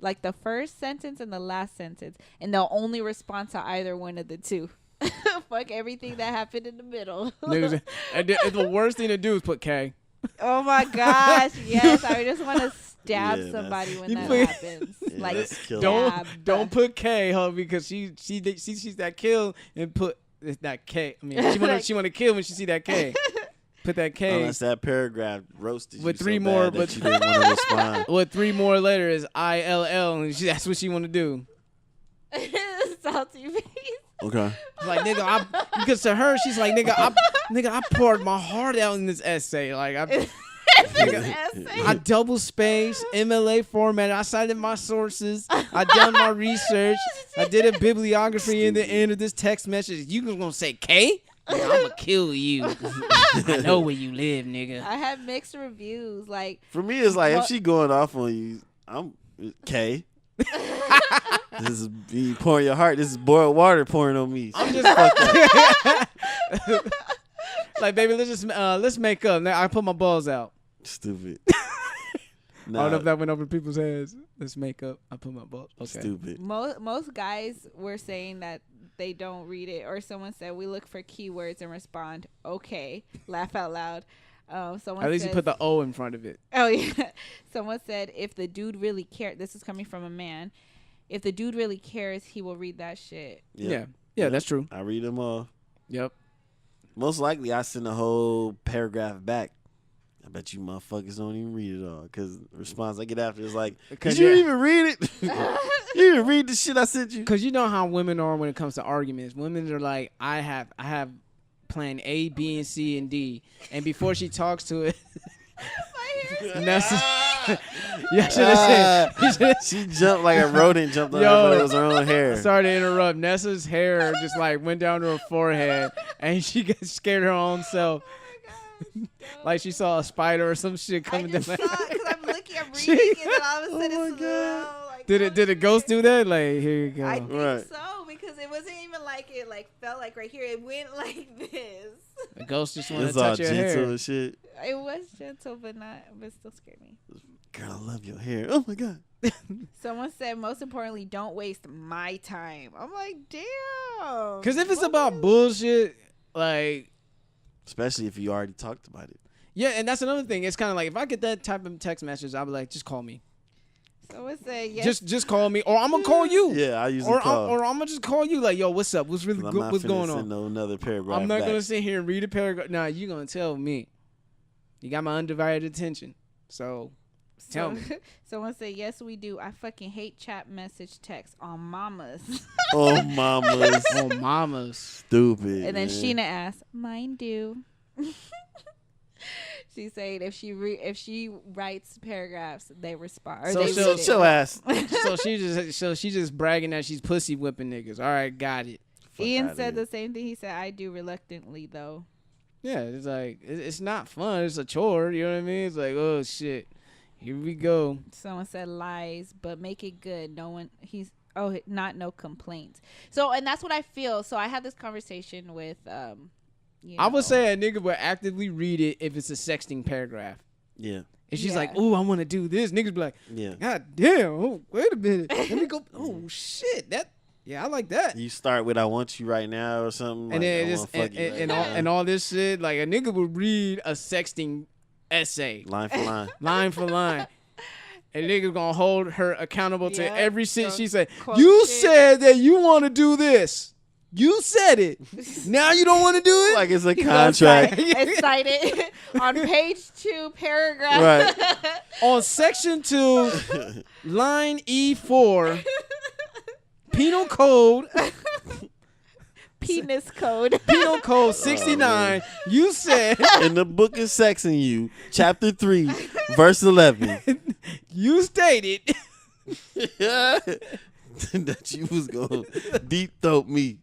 like the first sentence and the last sentence, and they'll only respond to either one of the two. Fuck everything that happened in the middle. Niggas, and the worst thing to do is put K. Oh my gosh, yes, I just want to stab Yeah, somebody when You that put- happens. Yeah, Like that's killer. Don't put K, huh? Because she sees that kill and put that K. I mean, she wanna kill when she see that K. Put that K. Unless that paragraph roasted With you three so more, bad that but- you didn't want to respond. With 3 more letters, ILL, and that's what she want to do. salty face. Okay. Like, because to her, she's like, I poured my heart out in this essay. Like, essay. I double space, MLA format. I cited my sources. I done my research. I did a bibliography in the end of this text message. You gonna say K? I'm gonna kill you. I know where you live, nigga. I had mixed reviews. Like For me, it's like if she going off on you, I'm K. This is you pouring your heart. This is boiled water pouring on me. I'm just like, baby, let's make up. Now I put my balls out. Stupid. I don't know if that went over people's heads. Let's make up. I put my balls. Okay. Stupid. most guys were saying that they don't read it, or someone said we look for keywords and respond okay, laugh out loud. Someone At least says, you put the O in front of it. oh yeah. Someone said if the dude really cared, this is coming from a man, if the dude really cares, he will read that shit. Yep. Yeah, that's true. I read them all. Yep. Most likely, I send a whole paragraph back. I bet you motherfuckers don't even read it all. Because the response I get after is like, did you even read it? You didn't read the shit I sent you? Because you know how women are when it comes to arguments. Women are like, I have plan A, B, and C, and D. And before she talks to it, Nessa, yeah, should have said. She jumped like a rodent jumped on her, but it was her own hair. Sorry to interrupt. Nessa's hair just like went down to her forehead, and she got scared her own self. Like she saw a spider or some shit coming down. Because I'm looking, I'm reading, and then all of a sudden Oh my it's God. Did a ghost do that? Like, here you go. I think Right. so, because it wasn't even like it like felt like right here. It went like this. The ghost just wanted It's to all touch your gentle hair. and shit. It was gentle, but still scared me. Girl, I love your hair. Oh my God. Someone said, most importantly, don't waste my time. I'm like, damn. Because if it's about bullshit, like, Especially if you already talked about it. yeah, and that's another thing. It's kind of like if I get that type of text message, I'll be like, just call me. Someone said, yes. Just call me, or I'm gonna call you. Yeah, I usually call. Or I'm gonna just call you. Like, yo, what's up? What's really I'm good? not What's finna going send on? no another paragraph I'm not back. gonna sit here and read a paragraph. Nah, you gonna tell me. You got my undivided attention. So tell me. Someone said, yes, we do. I fucking hate chat message text on mamas. Oh, mamas. Oh, mamas. Stupid. And then man. Sheena asked, mine do. She said if she writes paragraphs, they respond. Or So they she'll- read it. Show ass. so she just bragging that she's pussy whipping niggas. All right, got it. Ian outta said here. the same thing. He said, I do reluctantly, though. Yeah, it's like it's not fun. It's a chore. You know what I mean? It's like, oh shit, here we go. Someone said lies, but make it good. No complaints. So, and that's what I feel. So I had this conversation with, I know. would say a nigga would actively read it if it's a sexting paragraph. Yeah. And she's Yeah. like, "Ooh, I want to do this." Niggas be like, Yeah. "God damn! Oh, wait a minute. Let me go. Oh shit! Yeah, I like that." You start with "I want you right now" or something. And like, then I just wanna fuck you right now. and all this shit. Like a nigga would read a sexting essay, line for line. line for line. And niggas gonna hold her accountable to Yeah, every shit so she said. quote You shit. said that you want to do this. You said it. Now you don't want to do it. Like it's a He's contract. It's cited on page 2, paragraph. Right. On section 2, line E4, penal code, Penis code. penal code 69. You said In the book of Sex and You, chapter 3, verse 11. you stated that you was going to deep throat me.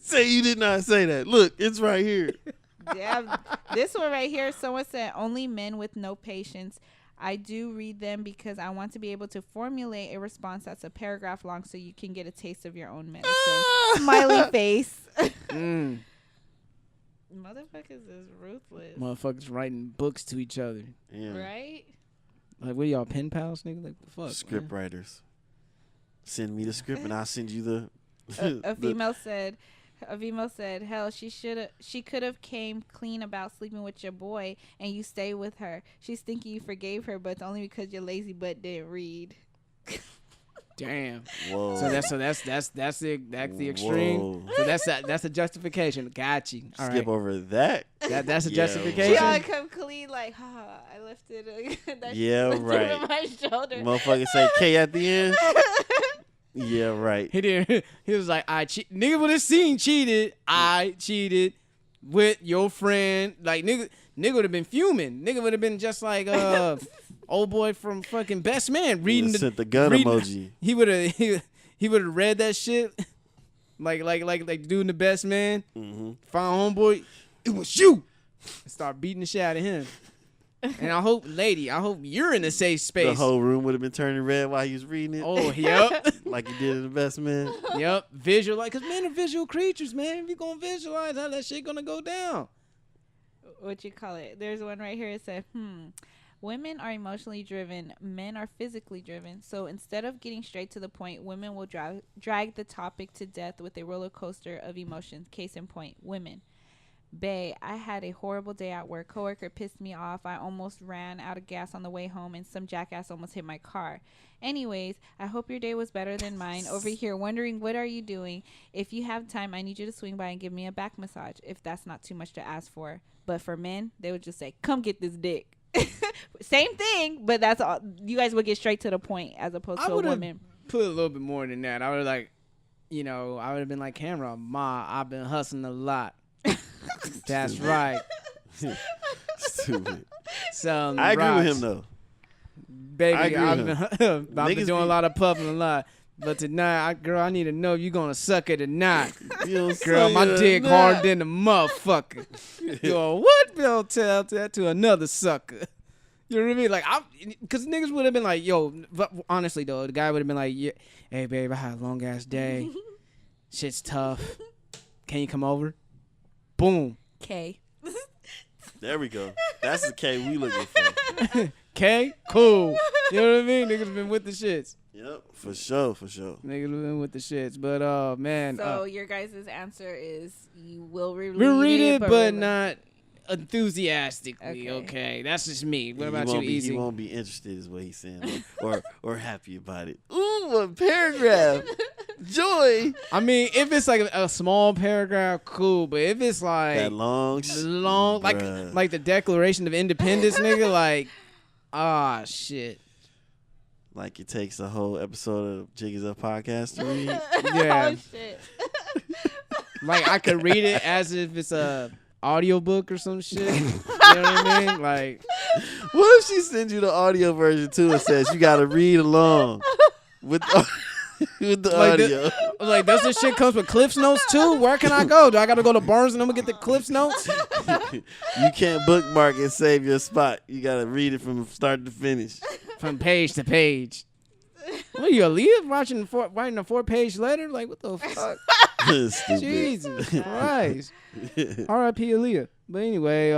Say you did not say that. Look, it's right here. Yeah, this one right here, someone said, only men with no patience. I do read them because I want to be able to formulate a response that's a paragraph long so you can get a taste of your own medicine. Smiley face. mm, Motherfuckers is ruthless. motherfuckers writing books to each other. Yeah. Right? Like, what are y'all, pen pals, nigga? Like, the fuck? Script man? writers. Send me the script and I'll send you the. A female said, hell, she could have came clean about sleeping with your boy and you stay with her. She's thinking you forgave her, but it's only because your lazy butt didn't read. Damn. Whoa. So that's the extreme. Whoa. So that's a justification. Got you. All Skip right. over that. That's a Yeah, She justification. ought to come clean like, I lifted that Yeah, lifted right. on my shoulder. Motherfucker say K at the end. Yeah, right. He didn't. He was like, I cheat. Nigga would have seen cheated. I cheated. with your friend. Like, nigga would have been fuming. Nigga would have been just like old boy from fucking Best Man reading sent the gun emoji. He would have read that shit. Like dude in the Best Man. Mm-hmm. Found homeboy. It was you. And start beating the shit out of him. And I hope you're in a safe space. The whole room would have been turning red while he was reading it. Oh, yep. Like he did in the Best Man. Yep. Visualize. Because men are visual creatures, man. If you're going to visualize how that shit going to go down. What you call it? There's one right here. It said, women are emotionally driven. Men are physically driven. So instead of getting straight to the point, women will drag the topic to death with a roller coaster of emotions. Case in point, women. Bae, I had a horrible day at work. Coworker pissed me off. I almost ran out of gas on the way home, and some jackass almost hit my car. Anyways, I hope your day was better than mine. Over here wondering, what are you doing? If you have time, I need you to swing by and give me a back massage, if that's not too much to ask for. But for men, they would just say, come get this dick. Same thing, but that's all. You guys would get straight to the point as opposed to a woman. Put a little bit more than that. I would have been like, Cameron, Ma, I've been hustling a lot. That's right. Stupid. I agree with him though. Baby, I've been doing a lot of puffing a lot. But tonight, I need to know you gonna suck it or not. Girl, my dick hard than a motherfucker. Yo, what? Bill tell that to another sucker. You know what I mean? Like, because niggas would have been like, yo, honestly though, the guy would have been like, yeah, hey babe, I had a long ass day. Shit's tough. Can you come over? Boom. K. There we go. That's the K we looking for. K? Cool. You know what I mean? Niggas been with the shits. Yep, for sure. Niggas been with the shits. But, man. So, your guys' answer is you will read it, but not enthusiastically. Okay. That's just me. What about you, Easy? He won't be interested is what he's saying. or happy about it. Ooh, a paragraph. Joy. I mean, if it's like a small paragraph, cool. But if it's like that long, like the Declaration of Independence, nigga, like, shit. Like it takes a whole episode of Jig Is Up podcast to read. Yeah. Oh shit. Like I could read it as if it's a audiobook or some shit. You know what I mean? Like, what if she sends you the audio version too and says you gotta read along with the audio? Like, does this shit comes with Cliff's Notes too? Where can I go? Do I gotta go to Barnes and Noble get the Cliff's Notes? You can't bookmark and save your spot. You gotta read it from start to finish. From page to page. What are you, Aaliyah? Writing a 4-page letter? Like, what the fuck? Jesus Christ. R.I.P. Aaliyah. But anyway,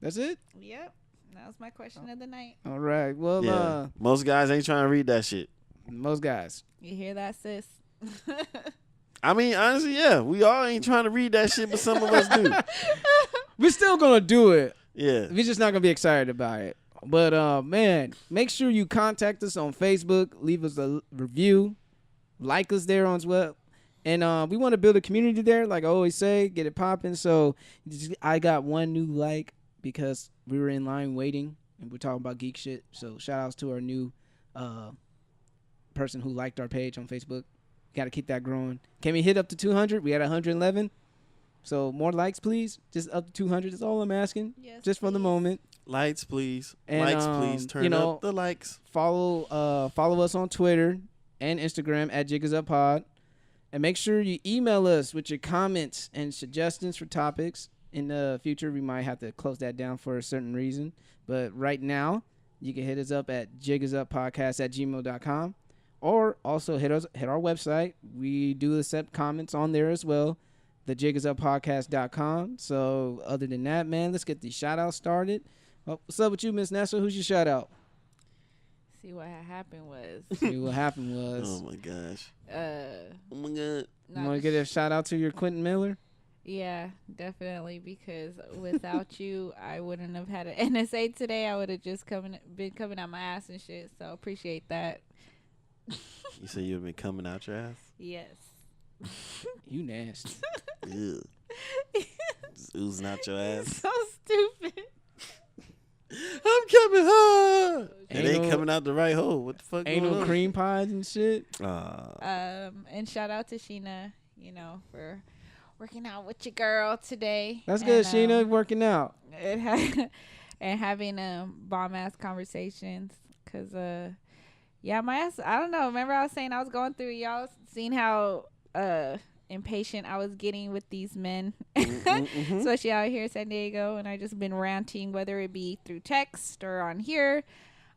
that's it? Yep. That was my question of the night. All right. Well, most guys ain't trying to read that shit. Most guys. You hear that, sis? I mean, honestly, yeah. We all ain't trying to read that shit, but some of us do. We're still going to do it. Yeah. We're just not going to be excited about it. But, man, make sure you contact us on Facebook. Leave us a review. Like us there on as well. And we want to build a community there, like I always say, get it popping. So I got one new like because we were in line waiting, and we're talking about geek shit. So shout outs to our new person who liked our page on Facebook. Got to keep that growing. Can we hit up to 200? We had 111. So more likes, please. Just up to 200 is all I'm asking. Yes, just for the moment. Lights, please. And, likes, please. Turn up the likes. Follow us on Twitter and Instagram at JigIsUpPod. And make sure you email us with your comments and suggestions for topics. In the future, we might have to close that down for a certain reason. But right now, you can hit us up at jigisuppodcast@gmail.com. Or also hit our website. We do accept comments on there as well. thejigisuppodcast.com. So other than that, man, let's get the shout-out started. Oh, what's up with you, Miss Nessa? Who's your shout-out? See what happened was. Oh my gosh. Oh my god. You want to get a shout out to your Quentin Miller? Yeah, definitely. Because without you, I wouldn't have had an NSA today. I would have just been coming out my ass and shit. So appreciate that. You said you've been coming out your ass? Yes. You nasty. Ew. Just oozing out your ass. So stupid. I'm coming hard. It Ain't ain't no- coming out the right hole. What the fuck? Ain't going no on? cream pies and shit. And shout out to Sheena, for working out with your girl today. That's good, and, Sheena, working out. and having bomb ass conversations. Cause yeah, my ass. I don't know. Remember I was saying I was going through y'all seen how impatient I was getting with these men, especially out here in San Diego, and I just been ranting, whether it be through text or on here.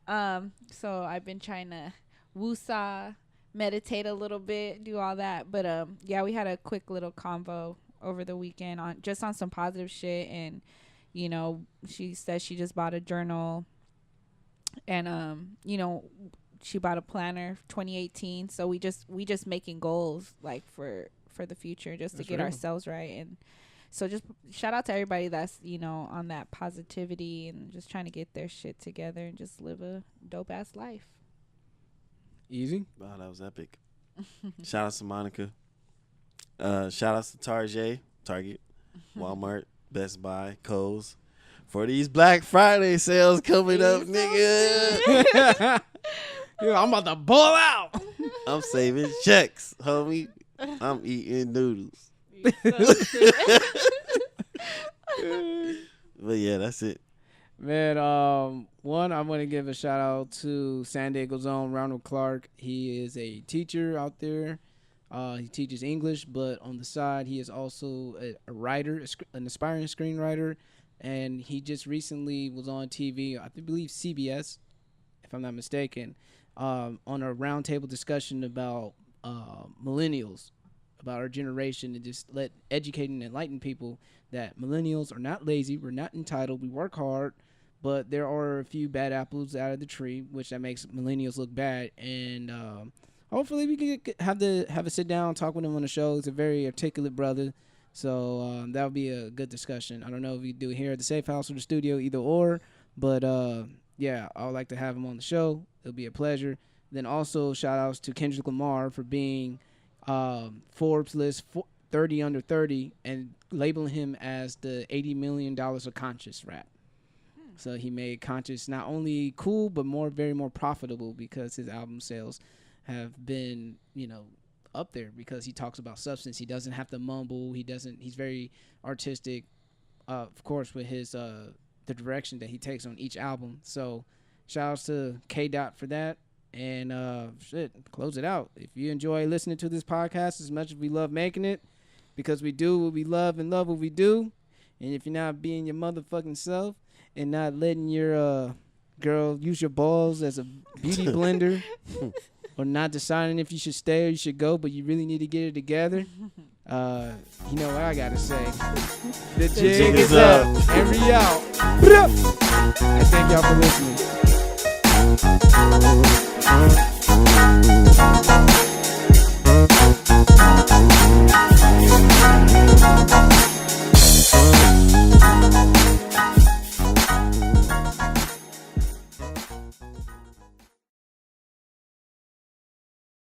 So I've been trying to woosah, meditate a little bit, do all that. But yeah, we had a quick little convo over the weekend on some positive shit, and you know, she said she just bought a journal, and you know, she bought a planner 2018. So we just making goals like for the future, just to get ourselves right. And so just shout out to everybody that's, you know, on that positivity and just trying to get their shit together and just live a dope ass life. Easy. Wow, that was epic. Shout out to Monica. Shout out to Target, Walmart, Best Buy, Kohl's for these Black Friday sales coming up, nigga. Yo, I'm about to ball out. I'm saving checks, homie. I'm eating noodles. But yeah, that's it. Man, one, I want to give a shout out to San Diego's own Ronald Clark. He is a teacher out there. He teaches English, but on the side, he is also a writer, an aspiring screenwriter. And he just recently was on TV, I believe CBS, if I'm not mistaken, on a roundtable discussion about millennials, about our generation, and just educate and enlighten people that millennials are not lazy, we're not entitled, we work hard, but there are a few bad apples out of the tree, which that makes millennials look bad. And hopefully we can have a sit down, talk with him on the show. He's a very articulate brother, so that would be a good discussion. I don't know if we do it here at the Safe House or the studio, either or, but yeah, I would like to have him on the show. It'll be a pleasure. Then also shout outs to Kendrick Lamar for being Forbes list 30 under 30 and labeling him as the $80 million of conscious rap. So he made conscious not only cool, but very more profitable, because his album sales have been, you know, up there, because he talks about substance. He doesn't have to mumble. He's very artistic, of course, with his the direction that he takes on each album. So shout outs to K Dot for that. And close it out. If you enjoy listening to this podcast as much as we love making it, because we do what we love and love what we do, and if you're not being your motherfucking self and not letting your girl use your balls as a beauty blender, or not deciding if you should stay or you should go, but you really need to get it together, you know what I gotta say. The jig is up and we out. And thank y'all for listening.